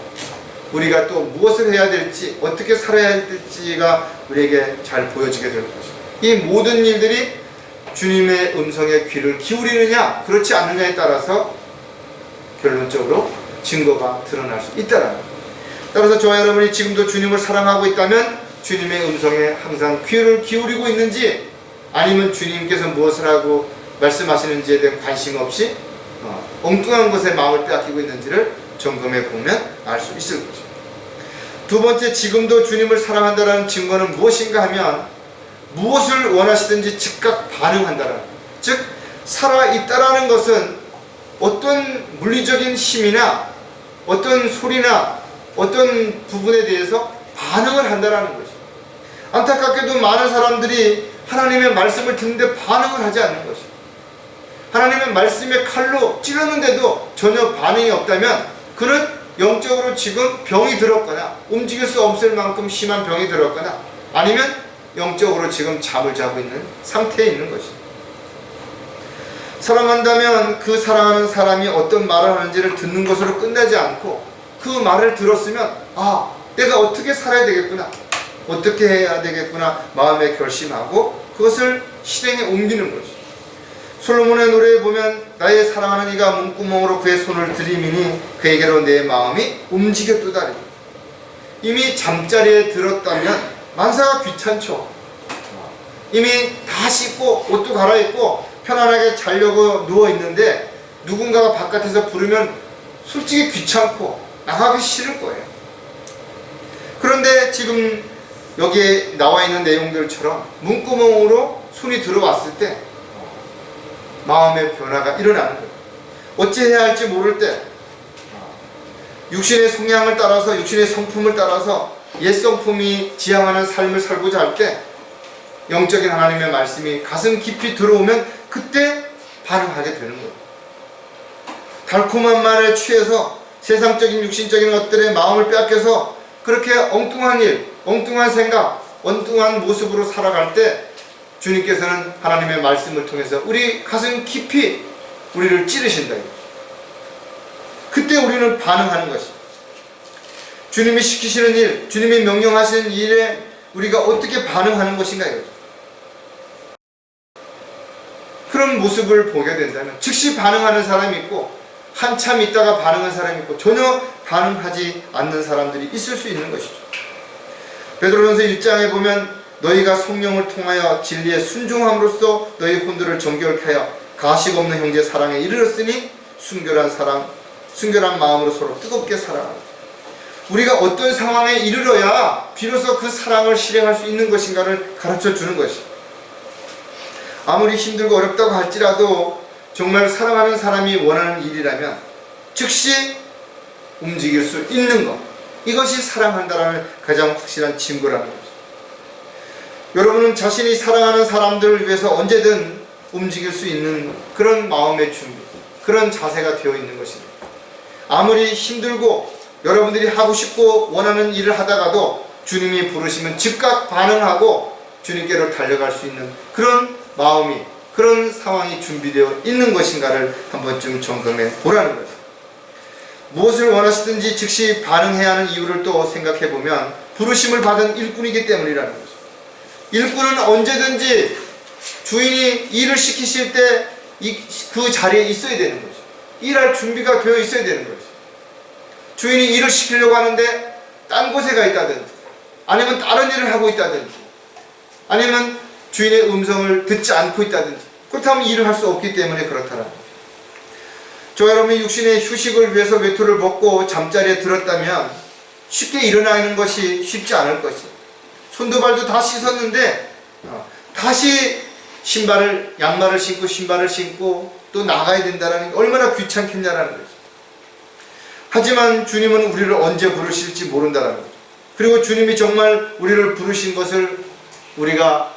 우리가 또 무엇을 해야 될지 어떻게 살아야 될지가 우리에게 잘 보여지게 될 것입니다. 이 모든 일들이 주님의 음성에 귀를 기울이느냐 그렇지 않느냐에 따라서 결론적으로 증거가 드러날 수 있다는 거예요. 따라서 저와 여러분이 지금도 주님을 사랑하고 있다면 주님의 음성에 항상 귀를 기울이고 있는지 아니면 주님께서 무엇을 하고 말씀하시는지에 대한 관심 없이 엉뚱한 것에 마음을 빼앗기고 있는지를 점검해 보면 알 수 있을 것입니다. 두 번째, 지금도 주님을 사랑한다는 증거는 무엇인가 하면 무엇을 원하시든지 즉각 반응한다는, 즉 살아있다라는 것은 어떤 물리적인 힘이나 어떤 소리나 어떤 부분에 대해서 반응을 한다는 것이죠. 안타깝게도 많은 사람들이 하나님의 말씀을 듣는데 반응을 하지 않는 것이죠. 하나님의 말씀의 칼로 찌르는데도 전혀 반응이 없다면 그는 영적으로 지금 병이 들었거나 움직일 수 없을 만큼 심한 병이 들었거나 아니면 영적으로 지금 잠을 자고 있는 상태에 있는 것이죠. 사랑한다면 그 사랑하는 사람이 어떤 말을 하는지를 듣는 것으로 끝나지 않고 그 말을 들었으면 아, 내가 어떻게 살아야 되겠구나, 어떻게 해야 되겠구나 마음에 결심하고 그것을 실행에 옮기는 것이죠. 솔로몬의 노래에 보면 나의 사랑하는 이가 문구멍으로 그의 손을 들이미니 그에게로 내 마음이 움직였도다. 이미 잠자리에 들었다면 만사가 귀찮죠. 이미 다 씻고 옷도 갈아입고 편안하게 자려고 누워있는데 누군가가 바깥에서 부르면 솔직히 귀찮고 나가기 싫을 거예요. 그런데 지금 여기에 나와 있는 내용들처럼 문구멍으로 손이 들어왔을 때 마음의 변화가 일어나는 거예요. 어찌해야 할지 모를 때 육신의 성향을 따라서 육신의 성품을 따라서 옛 성품이 지향하는 삶을 살고자 할 때 영적인 하나님의 말씀이 가슴 깊이 들어오면 그때 반응하게 되는 거예요. 달콤한 말에 취해서 세상적인 육신적인 것들에 마음을 빼앗겨서 그렇게 엉뚱한 일, 엉뚱한 생각, 엉뚱한 모습으로 살아갈 때 주님께서는 하나님의 말씀을 통해서 우리 가슴 깊이 우리를 찌르신다. 그때 우리는 반응하는 것이 주님이 시키시는 일, 주님이 명령하시는 일에 우리가 어떻게 반응하는 것인가 이거죠. 그런 모습을 보게 된다면 즉시 반응하는 사람이 있고 한참 있다가 반응한 사람이 있고 전혀 반응하지 않는 사람들이 있을 수 있는 것이죠. 베드로전서 1장에 보면 너희가 성령을 통하여 진리에 순종함으로써 너희 혼들을 정결케 하여 가식 없는 형제 사랑에 이르렀으니 순결한 마음으로 서로 뜨겁게 사랑하라. 우리가 어떤 상황에 이르러야 비로소 그 사랑을 실행할 수 있는 것인가를 가르쳐 주는 것이. 아무리 힘들고 어렵다고 할지라도 정말 사랑하는 사람이 원하는 일이라면 즉시 움직일 수 있는 것, 이것이 사랑한다라는 가장 확실한 증거라는 거죠. 여러분은 자신이 사랑하는 사람들을 위해서 언제든 움직일 수 있는 그런 마음의 준비, 그런 자세가 되어 있는 것입니다. 아무리 힘들고 여러분들이 하고 싶고 원하는 일을 하다가도 주님이 부르시면 즉각 반응하고 주님께로 달려갈 수 있는 그런 마음이, 그런 상황이 준비되어 있는 것인가를 한 번쯤 점검해 보라는 거죠. 무엇을 원하시든지 즉시 반응해야 하는 이유를 또 생각해 보면 부르심을 받은 일꾼이기 때문이라는 거죠. 일꾼은 언제든지 주인이 일을 시키실 때 그 자리에 있어야 되는 거죠. 일할 준비가 되어 있어야 되는 거죠. 주인이 일을 시키려고 하는데 딴 곳에 가 있다든지 아니면 다른 일을 하고 있다든지 아니면 주인의 음성을 듣지 않고 있다든지 그렇다면 일을 할 수 없기 때문에 그렇다는 거죠. 저 여러분이 육신의 휴식을 위해서 외투를 벗고 잠자리에 들었다면 쉽게 일어나는 것이 쉽지 않을 것이에요. 손도 발도 다 씻었는데 다시 양말을 신고 신발을 신고 또 나가야 된다는 게 얼마나 귀찮겠냐라는 거죠. 하지만 주님은 우리를 언제 부르실지 모른다는 거죠. 그리고 주님이 정말 우리를 부르신 것을 우리가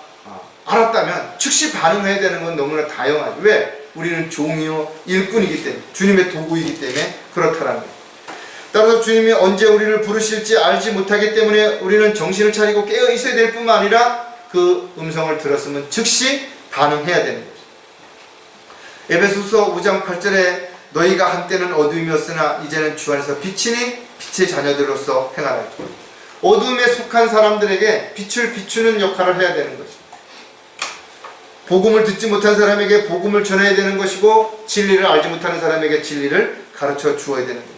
알았다면 즉시 반응해야 되는 건 너무나 다양하죠. 왜? 우리는 종이요 일꾼이기 때문에, 주님의 도구이기 때문에 그렇다라는 거예요. 따라서 주님이 언제 우리를 부르실지 알지 못하기 때문에 우리는 정신을 차리고 깨어 있어야 될 뿐만 아니라 그 음성을 들었으면 즉시 반응해야 되는 거죠. 에베소서 5장 8절에 너희가 한때는 어두움이었으나 이제는 주 안에서 빛이니 빛의 자녀들로서 행하라. 어둠에 속한 사람들에게 빛을 비추는 역할을 해야 되는 거죠. 복음을 듣지 못한 사람에게 복음을 전해야 되는 것이고 진리를 알지 못하는 사람에게 진리를 가르쳐 주어야 되는 거죠.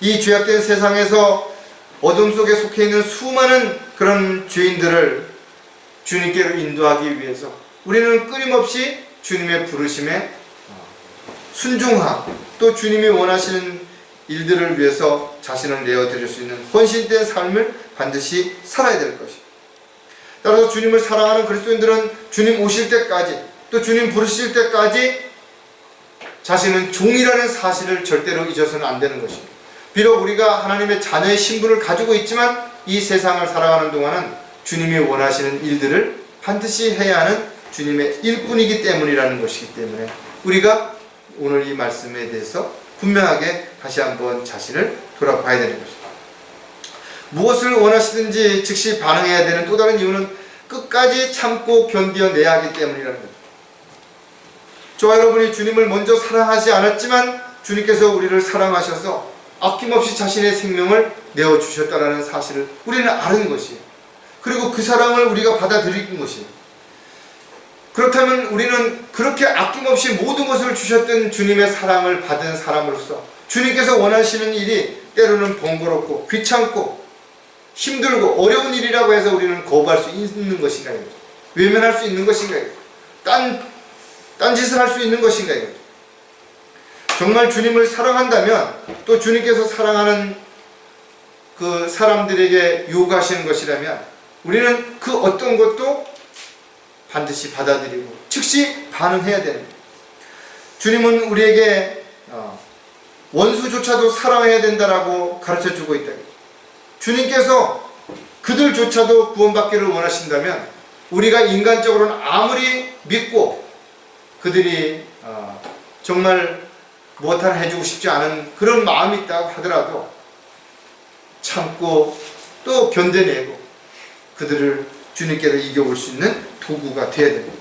이 죄악된 세상에서 어둠 속에 속해 있는 수많은 그런 죄인들을 주님께로 인도하기 위해서 우리는 끊임없이 주님의 부르심에 순종하고 또 주님이 원하시는 일들을 위해서 자신을 내어드릴 수 있는 헌신된 삶을 반드시 살아야 될 것입니다. 따라서 주님을 사랑하는 그리스도인들은 주님 오실 때까지 또 주님 부르실 때까지 자신은 종이라는 사실을 절대로 잊어서는 안 되는 것입니다. 비록 우리가 하나님의 자녀의 신분을 가지고 있지만 이 세상을 살아가는 동안은 주님이 원하시는 일들을 반드시 해야 하는 주님의 일꾼이기 때문이라는 것이기 때문에 우리가 오늘 이 말씀에 대해서 분명하게 다시 한번 자신을 돌아봐야 되는 것입니다. 무엇을 원하시든지 즉시 반응해야 되는 또 다른 이유는 끝까지 참고 견뎌내야 하기 때문이라는 거죠. 저와 여러분이 주님을 먼저 사랑하지 않았지만 주님께서 우리를 사랑하셔서 아낌없이 자신의 생명을 내어주셨다는 사실을 우리는 아는 것이에요. 그리고 그 사랑을 우리가 받아들이는 것이에요. 그렇다면 우리는 그렇게 아낌없이 모든 것을 주셨던 주님의 사랑을 받은 사람으로서 주님께서 원하시는 일이 때로는 번거롭고 귀찮고 힘들고 어려운 일이라고 해서 우리는 거부할 수 있는 것인가요? 외면할 수 있는 것인가요? 딴짓을 할 수 있는 것인가요? 정말 주님을 사랑한다면 또 주님께서 사랑하는 그 사람들에게 요구하시는 것이라면 우리는 그 어떤 것도 반드시 받아들이고 즉시 반응해야 됩니다. 주님은 우리에게 원수조차도 사랑해야 된다라고 가르쳐주고 있다. 주님께서 그들조차도 구원받기를 원하신다면 우리가 인간적으로는 아무리 믿고 그들이 정말 무엇 하나 해주고 싶지 않은 그런 마음이 있다고 하더라도 참고 또 견뎌내고 그들을 주님께로 이겨올 수 있는 도구가 되어야 됩니다.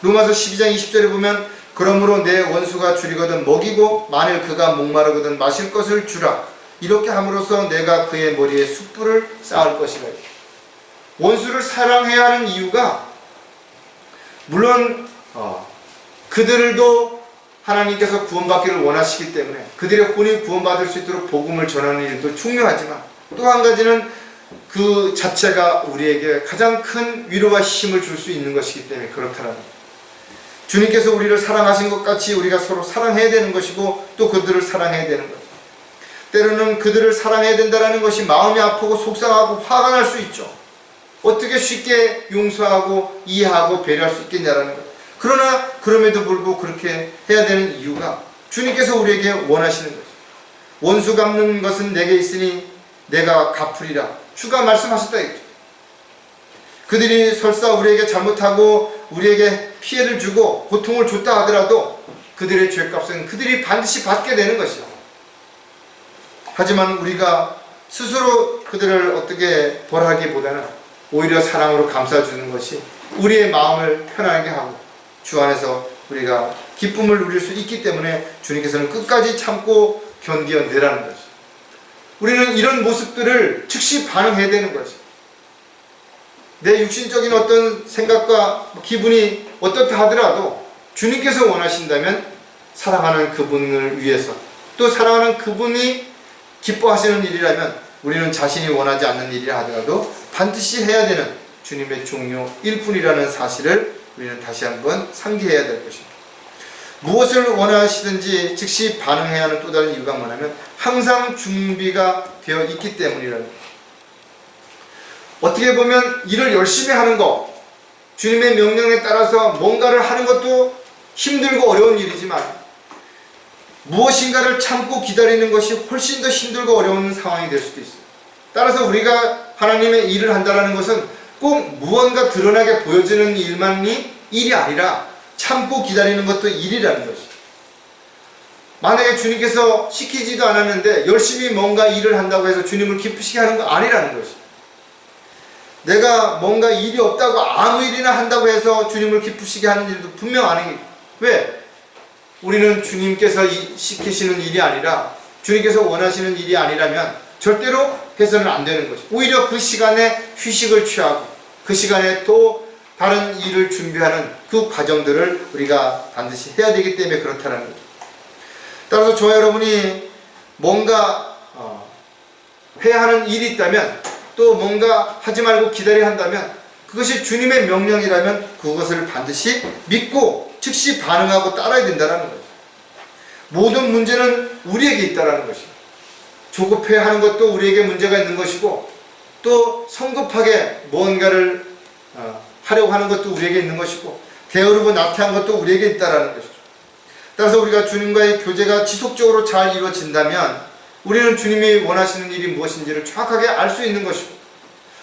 로마서 12장 20절에 보면 그러므로 내 원수가 줄이거든 먹이고 만일 그가 목마르거든 마실 것을 주라. 이렇게 함으로써 내가 그의 머리에 숯불을 쌓을 것이라. 원수를 사랑해야 하는 이유가 물론 그들도 하나님께서 구원받기를 원하시기 때문에 그들의 혼이 구원받을 수 있도록 복음을 전하는 일도 중요하지만 또 한 가지는 그 자체가 우리에게 가장 큰 위로와 힘을 줄 수 있는 것이기 때문에 그렇다는 거예요. 주님께서 우리를 사랑하신 것 같이 우리가 서로 사랑해야 되는 것이고 또 그들을 사랑해야 되는 것. 때로는 그들을 사랑해야 된다는 것이 마음이 아프고 속상하고 화가 날 수 있죠. 어떻게 쉽게 용서하고 이해하고 배려할 수 있겠냐라는 것. 그러나 그럼에도 불구하고 그렇게 해야 되는 이유가 주님께서 우리에게 원하시는 거죠. 원수 갚는 것은 내게 있으니 내가 갚으리라. 주가 말씀하셨다 했죠. 그들이 설사 우리에게 잘못하고 우리에게 피해를 주고 고통을 줬다 하더라도 그들의 죄값은 그들이 반드시 받게 되는 것이요. 하지만 우리가 스스로 그들을 어떻게 벌하기보다는 오히려 사랑으로 감싸주는 것이 우리의 마음을 편하게 하고 주 안에서 우리가 기쁨을 누릴 수 있기 때문에 주님께서는 끝까지 참고 견디어내라는 것이죠. 우리는 이런 모습들을 즉시 반응해야 되는 것이죠. 내 육신적인 어떤 생각과 기분이 어떻다 하더라도 주님께서 원하신다면 사랑하는 그분을 위해서 또 사랑하는 그분이 기뻐하시는 일이라면 우리는 자신이 원하지 않는 일이라 하더라도 반드시 해야 되는 주님의 종료일 뿐이라는 사실을 우리는 다시 한번 상기해야 될 것입니다. 무엇을 원하시든지 즉시 반응해야 하는 또 다른 이유가 뭐냐면 항상 준비가 되어 있기 때문이라는 거예요. 어떻게 보면 일을 열심히 하는 것, 주님의 명령에 따라서 뭔가를 하는 것도 힘들고 어려운 일이지만 무엇인가를 참고 기다리는 것이 훨씬 더 힘들고 어려운 상황이 될 수도 있어요. 따라서 우리가 하나님의 일을 한다는 것은 꼭 무언가 드러나게 보여지는 일만이 일이 아니라 참고 기다리는 것도 일이라는 것이죠. 만약에 주님께서 시키지도 않았는데 열심히 뭔가 일을 한다고 해서 주님을 기쁘시게 하는 거 아니라는 것이죠. 내가 뭔가 일이 없다고 아무 일이나 한다고 해서 주님을 기쁘시게 하는 일도 분명 아니에요. 왜? 우리는 주님께서 시키시는 일이 아니라 주님께서 원하시는 일이 아니라면 절대로 해서는 안 되는 것이죠. 오히려 그 시간에 휴식을 취하고 그 시간에 또 다른 일을 준비하는 그 과정들을 우리가 반드시 해야 되기 때문에 그렇다는 거죠. 따라서 저와 여러분이 뭔가 해야 하는 일이 있다면 또 뭔가 하지 말고 기다려야 한다면 그것이 주님의 명령이라면 그것을 반드시 믿고 즉시 반응하고 따라야 된다는 거죠. 모든 문제는 우리에게 있다는 것이죠. 조급해야 하는 것도 우리에게 문제가 있는 것이고 또 성급하게 무언가를 하려고 하는 것도 우리에게 있는 것이고 게으르고 나태한 것도 우리에게 있다는 것이죠. 따라서 우리가 주님과의 교제가 지속적으로 잘 이루어진다면 우리는 주님이 원하시는 일이 무엇인지를 정확하게 알 수 있는 것이고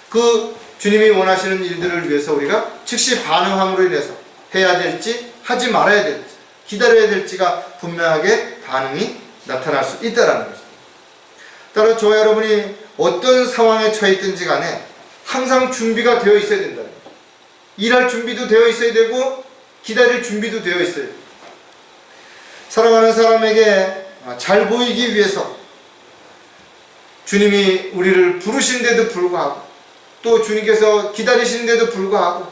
그 주님이 원하시는 일들을 위해서 우리가 즉시 반응함으로 인해서 해야 될지 하지 말아야 될지 기다려야 될지가 분명하게 반응이 나타날 수 있다는 것입니다. 따라 저와 여러분이 어떤 상황에 처해 있든지 간에 항상 준비가 되어 있어야 된다는 거죠. 일할 준비도 되어 있어야 되고 기다릴 준비도 되어 있어야 돼요. 사랑하는 사람에게 잘 보이기 위해서 주님이 우리를 부르신데도 불구하고 또 주님께서 기다리시는데도 불구하고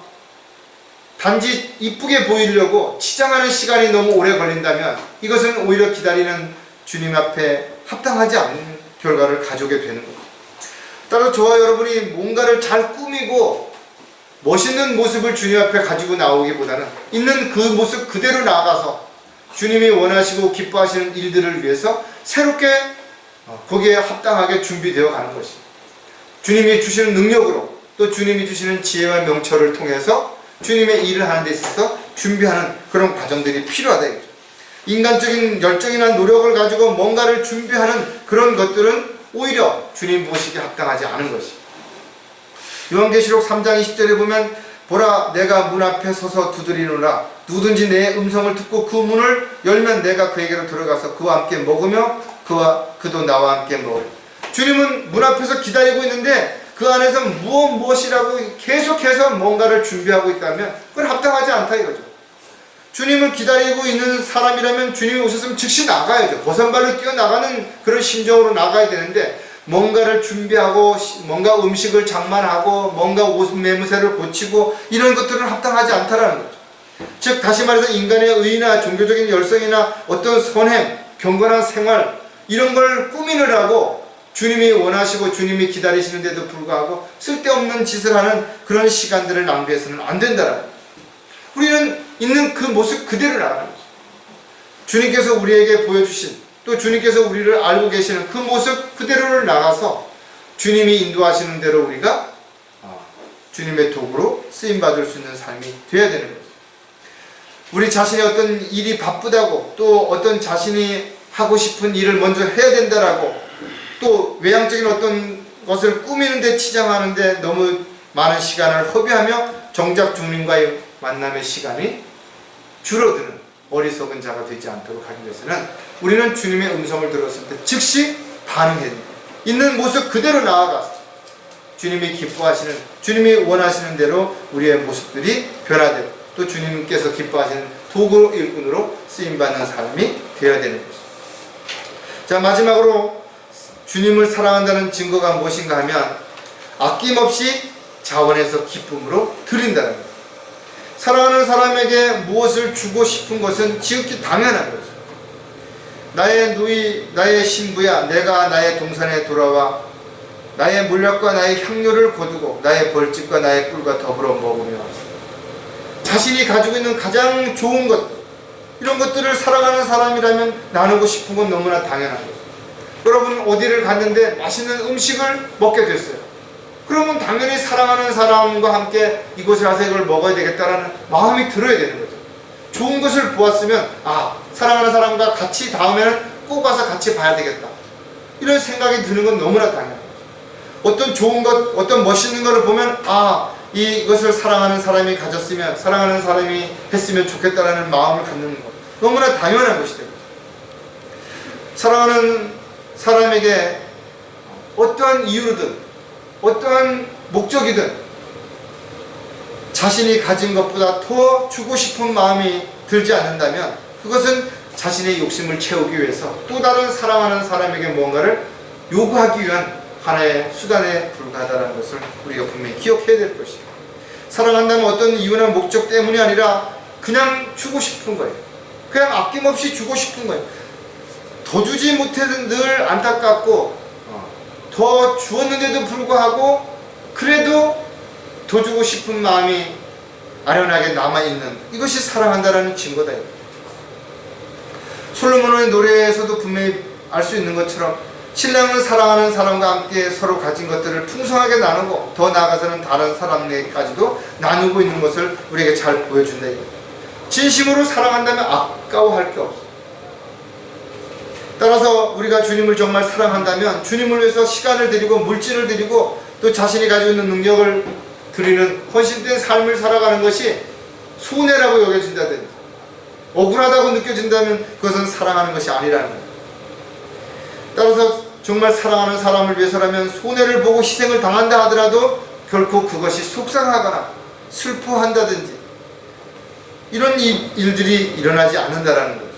단지 이쁘게 보이려고 치장하는 시간이 너무 오래 걸린다면 이것은 오히려 기다리는 주님 앞에 합당하지 않는 결과를 가져오게 되는 겁니다. 따라서 저와 여러분이 뭔가를 잘 꾸미고 멋있는 모습을 주님 앞에 가지고 나오기보다는 있는 그 모습 그대로 나아가서 주님이 원하시고 기뻐하시는 일들을 위해서 새롭게 거기에 합당하게 준비되어 가는 것입니다. 주님이 주시는 능력으로 또 주님이 주시는 지혜와 명철을 통해서 주님의 일을 하는 데 있어서 준비하는 그런 과정들이 필요하다. 인간적인 열정이나 노력을 가지고 뭔가를 준비하는 그런 것들은 오히려 주님 보시기에 합당하지 않은 것입니다. 요한계시록 3장 20절에 보면 보라 내가 문 앞에 서서 두드리노라 누구든지 내 음성을 듣고 그 문을 열면 내가 그에게로 들어가서 그와 함께 먹으며 그도 나와 함께 먹으리. 주님은 문 앞에서 기다리고 있는데 그 안에서 무엇이라고 계속해서 뭔가를 준비하고 있다면 그건 합당하지 않다 이거죠. 주님을 기다리고 있는 사람이라면 주님이 오셨으면 즉시 나가야죠. 버선발로 뛰어나가는 그런 심정으로 나가야 되는데 뭔가를 준비하고 뭔가 음식을 장만하고 뭔가 옷 매무새를 고치고 이런 것들은 합당하지 않다라는 거죠. 즉 다시 말해서 인간의 의나 종교적인 열성이나 어떤 선행, 경건한 생활 이런 걸 꾸미느라고 주님이 원하시고 주님이 기다리시는데도 불구하고 쓸데없는 짓을 하는 그런 시간들을 낭비해서는 안 된다라는 거죠. 우리는 있는 그 모습 그대로 나가는 거죠. 주님께서 우리에게 보여주신 또 주님께서 우리를 알고 계시는 그 모습 그대로를 나가서 주님이 인도하시는 대로 우리가 주님의 도구로 쓰임받을 수 있는 삶이 되어야 되는 거죠. 우리 자신의 어떤 일이 바쁘다고 또 어떤 자신이 하고 싶은 일을 먼저 해야 된다라고 또 외향적인 어떤 것을 꾸미는 데 치장하는데 너무 많은 시간을 허비하며 정작 주님과의 만남의 시간이 줄어드는 어리석은 자가 되지 않도록 하기 위해서는 우리는 주님의 음성을 들었을 때 즉시 반응해야 됩니다. 있는 모습 그대로 나아가서 주님이 기뻐하시는, 주님이 원하시는 대로 우리의 모습들이 변화되고 또 주님께서 기뻐하시는 도구 일꾼으로 쓰임받는 사람이 되어야 되는 것입니다. 자, 마지막으로 주님을 사랑한다는 증거가 무엇인가 하면 아낌없이 자원해서 기쁨으로 드린다는 것. 사랑하는 사람에게 무엇을 주고 싶은 것은 지극히 당연한 거죠. 나의 누이, 나의 신부야, 내가 나의 동산에 돌아와 나의 물약과 나의 향료를 거두고 나의 벌집과 나의 꿀과 더불어 먹으며 자신이 가지고 있는 가장 좋은 것, 이런 것들을 사랑하는 사람이라면 나누고 싶은 건 너무나 당연한 거죠. 여러분 어디를 갔는데 맛있는 음식을 먹게 됐어요. 그러면 당연히 사랑하는 사람과 함께 이곳에 와서 이걸 먹어야 되겠다라는 마음이 들어야 되는 거죠. 좋은 것을 보았으면 사랑하는 사람과 같이 다음에는 꼭 와서 같이 봐야 되겠다, 이런 생각이 드는 건 너무나 당연한 거죠. 어떤 좋은 것, 어떤 멋있는 것을 보면 이것을 사랑하는 사람이 가졌으면, 사랑하는 사람이 했으면 좋겠다라는 마음을 갖는 것, 너무나 당연한 것이 됩니다. 사랑하는 사람에게 어떠한 이유로든 어떠한 목적이든 자신이 가진 것보다 더 주고 싶은 마음이 들지 않는다면 그것은 자신의 욕심을 채우기 위해서 또 다른 사랑하는 사람에게 뭔가를 요구하기 위한 하나의 수단에 불과하다는 것을 우리가 분명히 기억해야 될 것이에요. 사랑한다면 어떤 이유나 목적 때문이 아니라 그냥 주고 싶은 거예요. 그냥 아낌없이 주고 싶은 거예요. 더 주지 못해도 늘 안타깝고 더 주었는데도 불구하고 그래도 더 주고 싶은 마음이 아련하게 남아있는, 이것이 사랑한다라는 증거다. 솔로몬의 노래에서도 분명히 알 수 있는 것처럼 신랑은 사랑하는 사람과 함께 서로 가진 것들을 풍성하게 나누고 더 나아가서는 다른 사람에게까지도 나누고 있는 것을 우리에게 잘 보여준다. 진심으로 사랑한다면 아까워할 게 없어. 따라서 우리가 주님을 정말 사랑한다면 주님을 위해서 시간을 드리고 물질을 드리고 또 자신이 가지고 있는 능력을 드리는 헌신된 삶을 살아가는 것이 손해라고 여겨진다든지 억울하다고 느껴진다면 그것은 사랑하는 것이 아니라는 거예요. 따라서 정말 사랑하는 사람을 위해서라면 손해를 보고 희생을 당한다 하더라도 결코 그것이 속상하거나 슬퍼한다든지 이런 일들이 일어나지 않는다라는 거예요.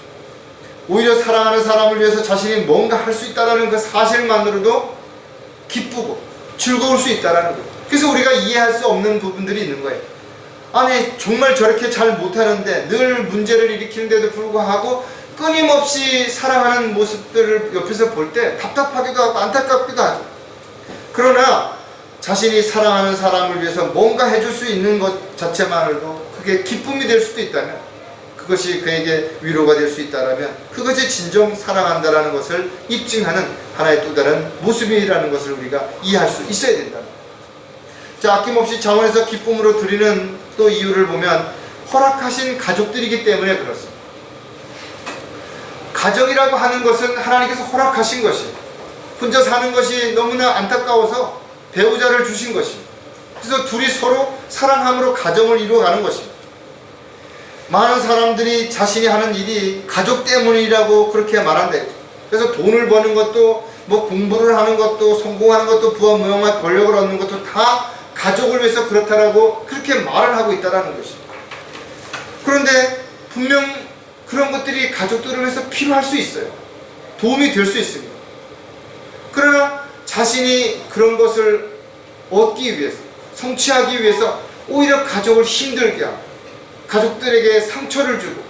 오히려 사랑하는 사람을 위해서 자신이 뭔가 할 수 있다는 그 사실만으로도 기쁘고 즐거울 수 있다는 거예요. 그래서 우리가 이해할 수 없는 부분들이 있는 거예요. 아니 정말 저렇게 잘 못하는데 늘 문제를 일으키는데도 불구하고 끊임없이 사랑하는 모습들을 옆에서 볼 때 답답하기도 하고 안타깝기도 하죠. 그러나 자신이 사랑하는 사람을 위해서 뭔가 해줄 수 있는 것 자체만으로도 그게 기쁨이 될 수도 있다면, 그것이 그에게 위로가 될 수 있다면 그것이 진정 사랑한다라는 것을 입증하는 하나의 또 다른 모습이라는 것을 우리가 이해할 수 있어야 된다. 자, 아낌없이 자원해서 기쁨으로 드리는 또 이유를 보면 허락하신 가족들이기 때문에 그렇습니다. 가정이라고 하는 것은 하나님께서 허락하신 것이에요. 혼자 사는 것이 너무나 안타까워서 배우자를 주신 것입니다. 그래서 둘이 서로 사랑함으로 가정을 이루어가는 것입니다. 많은 사람들이 자신이 하는 일이 가족 때문이라고 그렇게 말한다. 그래서 돈을 버는 것도 공부를 하는 것도 성공하는 것도 부와 명예와 권력을 얻는 것도 다 가족을 위해서 그렇다라고 그렇게 말을 하고 있다는 것입니다. 그런데 분명 그런 것들이 가족들을 위해서 필요할 수 있어요. 도움이 될 수 있습니다. 그러나 자신이 그런 것을 얻기 위해서, 성취하기 위해서 오히려 가족을 힘들게 하고 가족들에게 상처를 주고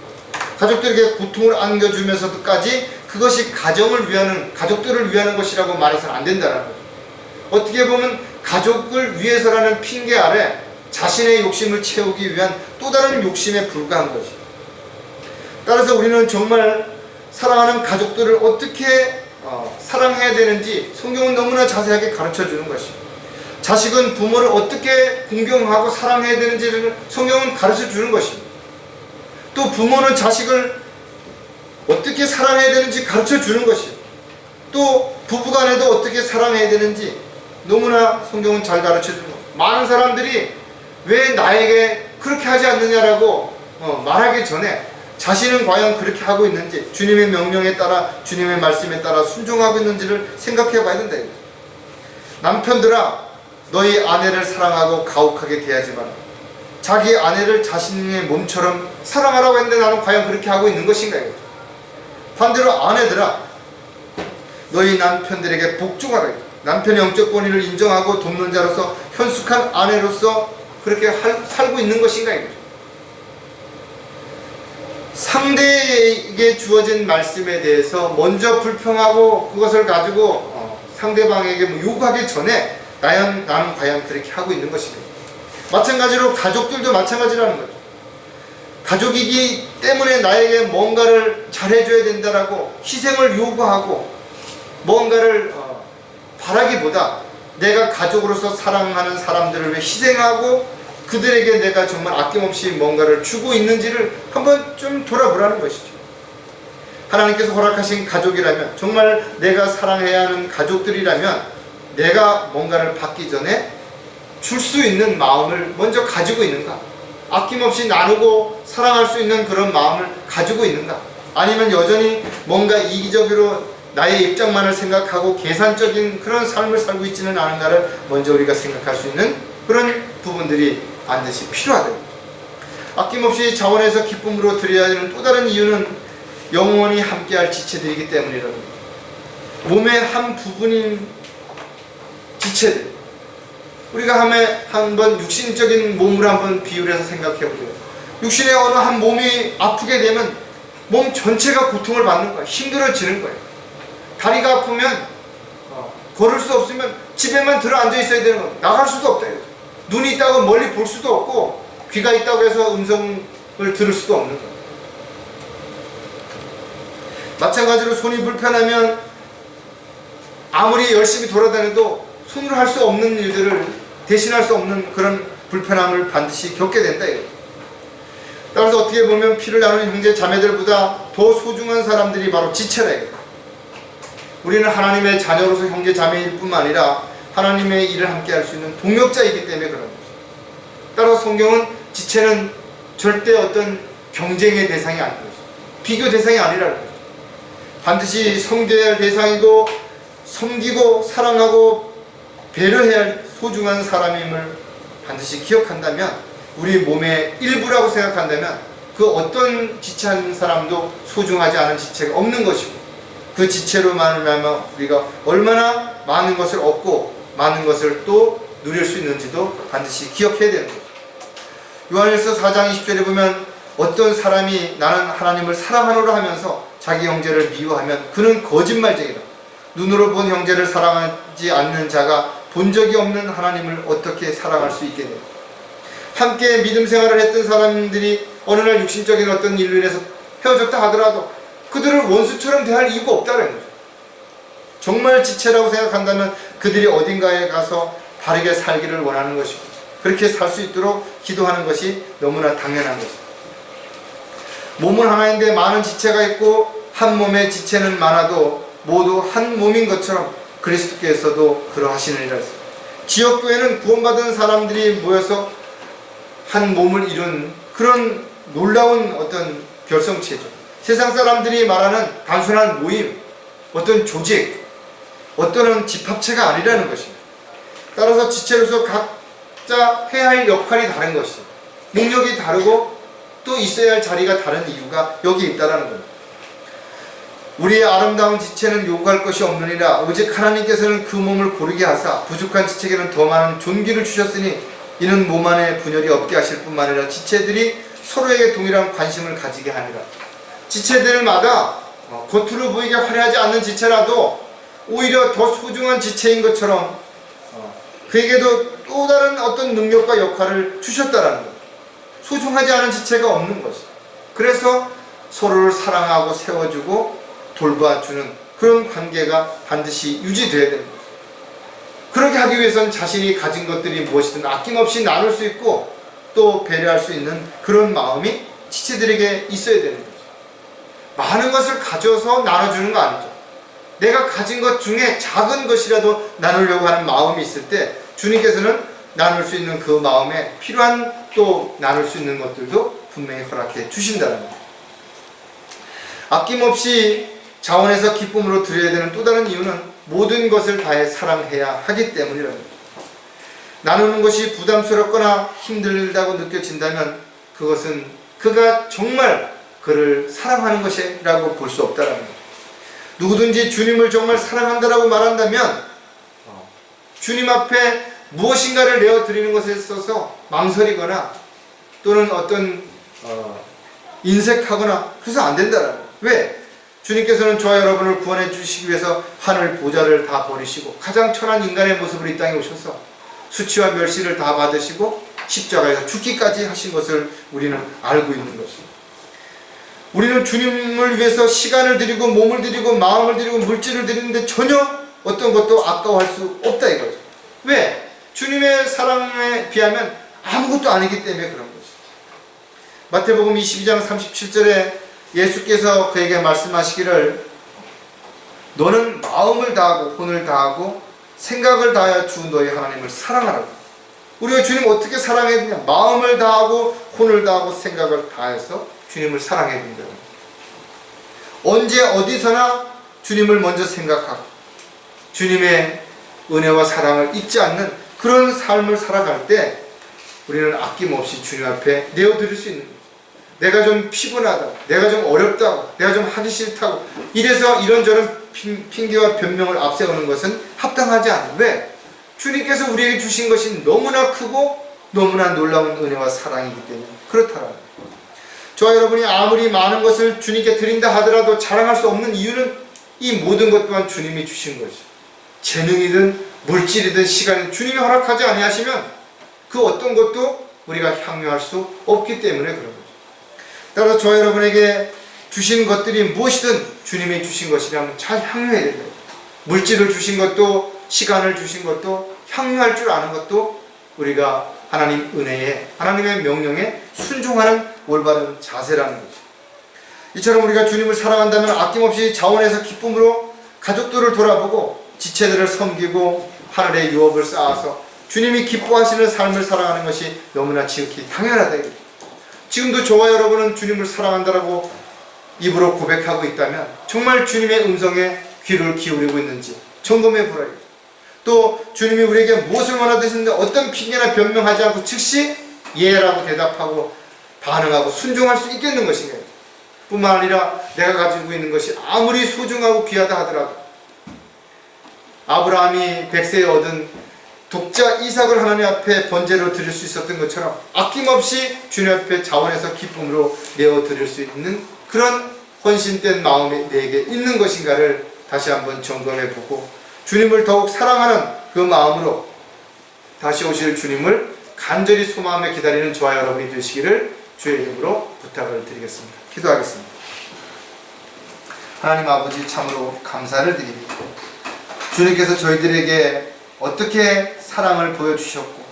가족들에게 고통을 안겨주면서도까지 그것이 가족들을 위하는 것이라고 말해서는 안 된다는 거죠. 어떻게 보면 가족을 위해서라는 핑계 아래 자신의 욕심을 채우기 위한 또 다른 욕심에 불과한 것이죠. 따라서 우리는 정말 사랑하는 가족들을 어떻게 사랑해야 되는지 성경은 너무나 자세하게 가르쳐 주는 것이죠. 자식은 부모를 어떻게 공경하고 사랑해야 되는지를 성경은 가르쳐 주는 것입니다. 또 부모는 자식을 어떻게 사랑해야 되는지 가르쳐 주는 것이에요. 또 부부간에도 어떻게 사랑해야 되는지 너무나 성경은 잘 가르쳐 주는 거예요. 많은 사람들이 왜 나에게 그렇게 하지 않느냐라고 말하기 전에 자신은 과연 그렇게 하고 있는지, 주님의 명령에 따라 주님의 말씀에 따라 순종하고 있는지를 생각해 봐야 된다. 남편들아, 너희 아내를 사랑하고 가혹하게 대하지 마라. 자기 아내를 자신의 몸처럼 사랑하라고 했는데 나는 과연 그렇게 하고 있는 것인가. 반대로 아내들아, 너희 남편들에게 복종하라. 남편의 영적 권위를 인정하고 돕는 자로서 현숙한 아내로서 그렇게 살고 있는 것인가. 상대에게 주어진 말씀에 대해서 먼저 불평하고 그것을 가지고 상대방에게 요구하기 전에 나는 과연 그렇게 하고 있는 것인가. 마찬가지로 가족들도 마찬가지라는 거죠. 가족이기 때문에 나에게 뭔가를 잘해줘야 된다라고 희생을 요구하고 뭔가를 바라기보다 내가 가족으로서 사랑하는 사람들을 왜 희생하고 그들에게 내가 정말 아낌없이 뭔가를 주고 있는지를 한번 좀 돌아보라는 것이죠. 하나님께서 허락하신 가족이라면, 정말 내가 사랑해야 하는 가족들이라면 내가 뭔가를 받기 전에 줄 수 있는 마음을 먼저 가지고 있는가? 아낌없이 나누고 사랑할 수 있는 그런 마음을 가지고 있는가? 아니면 여전히 뭔가 이기적으로 나의 입장만을 생각하고 계산적인 그런 삶을 살고 있지는 않은가를 먼저 우리가 생각할 수 있는 그런 부분들이 반드시 필요하다. 아낌없이 자원해서 기쁨으로 드려야 하는 또 다른 이유는 영원히 함께할 지체들이기 때문이라는 거죠. 몸의 한 부분인 지체들, 우리가 한번 육신적인 몸을 한번 비유를 해서 생각해 보세요. 육신의 어느 한 몸이 아프게 되면 몸 전체가 고통을 받는 거예요. 힘들어지는 거예요. 다리가 아프면 걸을 수 없으면 집에만 들어 앉아 있어야 되는 거예요. 나갈 수도 없다. 눈이 있다고 멀리 볼 수도 없고 귀가 있다고 해서 음성을 들을 수도 없는 거예요. 마찬가지로 손이 불편하면 아무리 열심히 돌아다녀도 손으로 할 수 없는 일들을 대신할 수 없는 그런 불편함을 반드시 겪게 된다. 따라서 어떻게 보면 피를 나누는 형제 자매들보다 더 소중한 사람들이 바로 지체다. 우리는 하나님의 자녀로서 형제 자매일 뿐만 아니라 하나님의 일을 함께 할 수 있는 동역자이기 때문에 그런 거죠. 따라서 성경은 지체는 절대 어떤 경쟁의 대상이 아닌 거죠. 비교 대상이 아니라는 거죠. 반드시 섬겨야 할 대상이고 섬기고 사랑하고 배려해야 할 소중한 사람임을 반드시 기억한다면, 우리 몸의 일부라고 생각한다면 그 어떤 지체하는 사람도 소중하지 않은 지체가 없는 것이고, 그 지체로 말하면 우리가 얼마나 많은 것을 얻고 많은 것을 또 누릴 수 있는지도 반드시 기억해야 되는 거죠. 요한일서 4장 20절에 보면 어떤 사람이 나는 하나님을 사랑하노라 하면서 자기 형제를 미워하면 그는 거짓말쟁이다. 눈으로 본 형제를 사랑하지 않는 자가 본 적이 없는 하나님을 어떻게 사랑할 수 있겠느냐. 함께 믿음 생활을 했던 사람들이 어느 날 육신적인 어떤 일로 인해서 헤어졌다 하더라도 그들을 원수처럼 대할 이유가 없다는 거죠. 정말 지체라고 생각한다면 그들이 어딘가에 가서 바르게 살기를 원하는 것이고 그렇게 살 수 있도록 기도하는 것이 너무나 당연한 것입니다. 몸은 하나인데 많은 지체가 있고 한 몸에 지체는 많아도 모두 한 몸인 것처럼 그리스도께서도 그러하시느니라 했습니다. 지역교회는 구원받은 사람들이 모여서 한 몸을 이룬 그런 놀라운 어떤 결성체죠. 세상 사람들이 말하는 단순한 모임, 어떤 조직, 어떤 집합체가 아니라는 것입니다. 따라서 지체로서 각자 해야 할 역할이 다른 것이죠. 능력이 다르고 또 있어야 할 자리가 다른 이유가 여기 있다는 겁니다. 우리의 아름다운 지체는 요구할 것이 없느니라. 오직 하나님께서는 그 몸을 고르게 하사 부족한 지체에게는 더 많은 존귀를 주셨으니 이는 몸 안에 분열이 없게 하실 뿐만 아니라 지체들이 서로에게 동일한 관심을 가지게 하니라. 지체들마다 겉으로 보이게 화려하지 않는 지체라도 오히려 더 소중한 지체인 것처럼 그에게도 또 다른 어떤 능력과 역할을 주셨다라는 거죠. 소중하지 않은 지체가 없는 것이. 그래서 서로를 사랑하고 세워주고 돌봐주는 그런 관계가 반드시 유지되어야 됩니다. 그렇게 하기 위해서는 자신이 가진 것들이 무엇이든 아낌없이 나눌 수 있고 또 배려할 수 있는 그런 마음이 지체들에게 있어야 되는 거죠. 많은 것을 가져서 나눠주는 거 아니죠. 내가 가진 것 중에 작은 것이라도 나누려고 하는 마음이 있을 때 주님께서는 나눌 수 있는 그 마음에 필요한 또 나눌 수 있는 것들도 분명히 허락해 주신다는 거예요. 아낌없이 자원해서 기쁨으로 드려야 되는 또 다른 이유는 모든 것을 다해 사랑해야 하기 때문이라는 거죠. 나누는 것이 부담스럽거나 힘들다고 느껴진다면 그것은 그가 정말 그를 사랑하는 것이라고 볼 수 없다는 거죠. 누구든지 주님을 정말 사랑한다라고 말한다면 주님 앞에 무엇인가를 내어드리는 것에 있어서 망설이거나 또는 어떤 인색하거나 그래서 안 된다라는 거예요. 왜? 주님께서는 저와 여러분을 구원해 주시기 위해서 하늘 보좌를 다 버리시고 가장 천한 인간의 모습으로 이 땅에 오셔서 수치와 멸시를 다 받으시고 십자가에서 죽기까지 하신 것을 우리는 알고 있는 것입니다. 우리는 주님을 위해서 시간을 드리고 몸을 드리고 마음을 드리고 물질을 드리는데 전혀 어떤 것도 아까워할 수 없다 이거죠. 왜? 주님의 사랑에 비하면 아무것도 아니기 때문에 그런 거죠. 마태복음 22장 37절에 예수께서 그에게 말씀하시기를 너는 마음을 다하고 혼을 다하고 생각을 다하여 주 너희 하나님을 사랑하라고. 우리가 주님 어떻게 사랑해야 되냐? 마음을 다하고 혼을 다하고 생각을 다해서 주님을 사랑해야 된다. 언제 어디서나 주님을 먼저 생각하고 주님의 은혜와 사랑을 잊지 않는 그런 삶을 살아갈 때 우리는 아낌없이 주님 앞에 내어드릴 수 있는 거예요. 내가 좀 피곤하다고, 내가 좀 어렵다고, 내가 좀 하기 싫다고 이래서 이런저런 핑계와 변명을 앞세우는 것은 합당하지 않아요. 왜? 주님께서 우리에게 주신 것이 너무나 크고 너무나 놀라운 은혜와 사랑이기 때문에 그렇다라는 거예요. 저와 여러분이 아무리 많은 것을 주님께 드린다 하더라도 자랑할 수 없는 이유는 이 모든 것 또한 주님이 주신 것이죠. 재능이든 물질이든 시간이든 주님이 허락하지 아니하시면 그 어떤 것도 우리가 향유할 수 없기 때문에 그런 거죠. 따라서 저와 여러분에게 주신 것들이 무엇이든 주님이 주신 것이라면 잘 향유해야 된다. 물질을 주신 것도 시간을 주신 것도 향유할 줄 아는 것도 우리가 하나님 은혜에 하나님의 명령에 순종하는 올바른 자세라는 거죠. 이처럼 우리가 주님을 사랑한다면 아낌없이 자원해서 기쁨으로 가족들을 돌아보고 지체들을 섬기고 하늘의 유업을 쌓아서 주님이 기뻐하시는 삶을 살아가는 것이 너무나 지극히 당연하다 이거죠. 지금도 저와 여러분은 주님을 사랑한다라고 입으로 고백하고 있다면 정말 주님의 음성에 귀를 기울이고 있는지 점검해 보라요. 또 주님이 우리에게 무엇을 원하시는데 어떤 핑계나 변명하지 않고 즉시 예라고 대답하고 반응하고 순종할 수 있겠는 것인가. 뿐만 아니라 내가 가지고 있는 것이 아무리 소중하고 귀하다 하더라도 아브라함이 100세에 얻은 독자 이삭을 하나님 앞에 번제로 드릴 수 있었던 것처럼 아낌없이 주님 앞에 자원해서 기쁨으로 내어드릴 수 있는 그런 헌신된 마음이 내게 있는 것인가를 다시 한번 점검해보고 주님을 더욱 사랑하는 그 마음으로 다시 오실 주님을 간절히 소마음에 기다리는 저와 여러분이 되시기를 주의 이름으로 부탁을 드리겠습니다. 기도하겠습니다. 하나님 아버지 참으로 감사를 드립니다. 주님께서 저희들에게 어떻게 사랑을 보여주셨고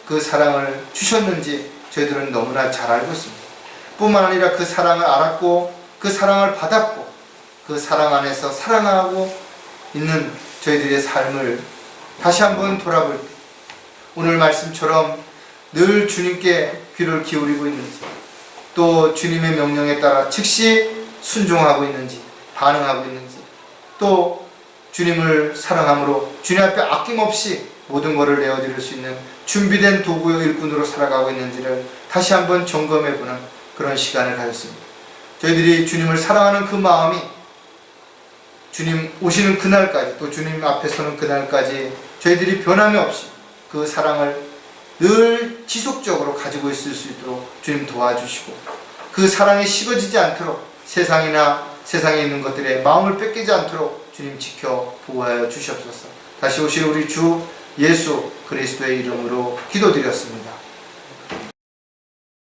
그 사랑을 주셨는지 저희들은 너무나 잘 알고 있습니다. 뿐만 아니라 그 사랑을 알았고 그 사랑을 받았고 그 사랑 안에서 사랑하고 있는 저희들의 삶을 다시 한번 돌아볼 때 오늘 말씀처럼 늘 주님께 귀를 기울이고 있는지 또 주님의 명령에 따라 즉시 순종하고 있는지 반응하고 있는지 또 주님을 사랑함으로 주님 앞에 아낌없이 모든 것을 내어드릴 수 있는 준비된 도구의 일꾼으로 살아가고 있는지를 다시 한번 점검해보는 그런 시간을 가졌습니다. 저희들이 주님을 사랑하는 그 마음이 주님 오시는 그날까지, 또 주님 앞에 서는 그날까지 저희들이 변함이 없이 그 사랑을 늘 지속적으로 가지고 있을 수 있도록 주님 도와주시고, 그 사랑이 식어지지 않도록 세상이나 세상에 있는 것들에 마음을 뺏기지 않도록 주님 지켜 보호하여 주시옵소서. 다시 오실 우리 주 예수 그리스도의 이름으로 기도드렸습니다.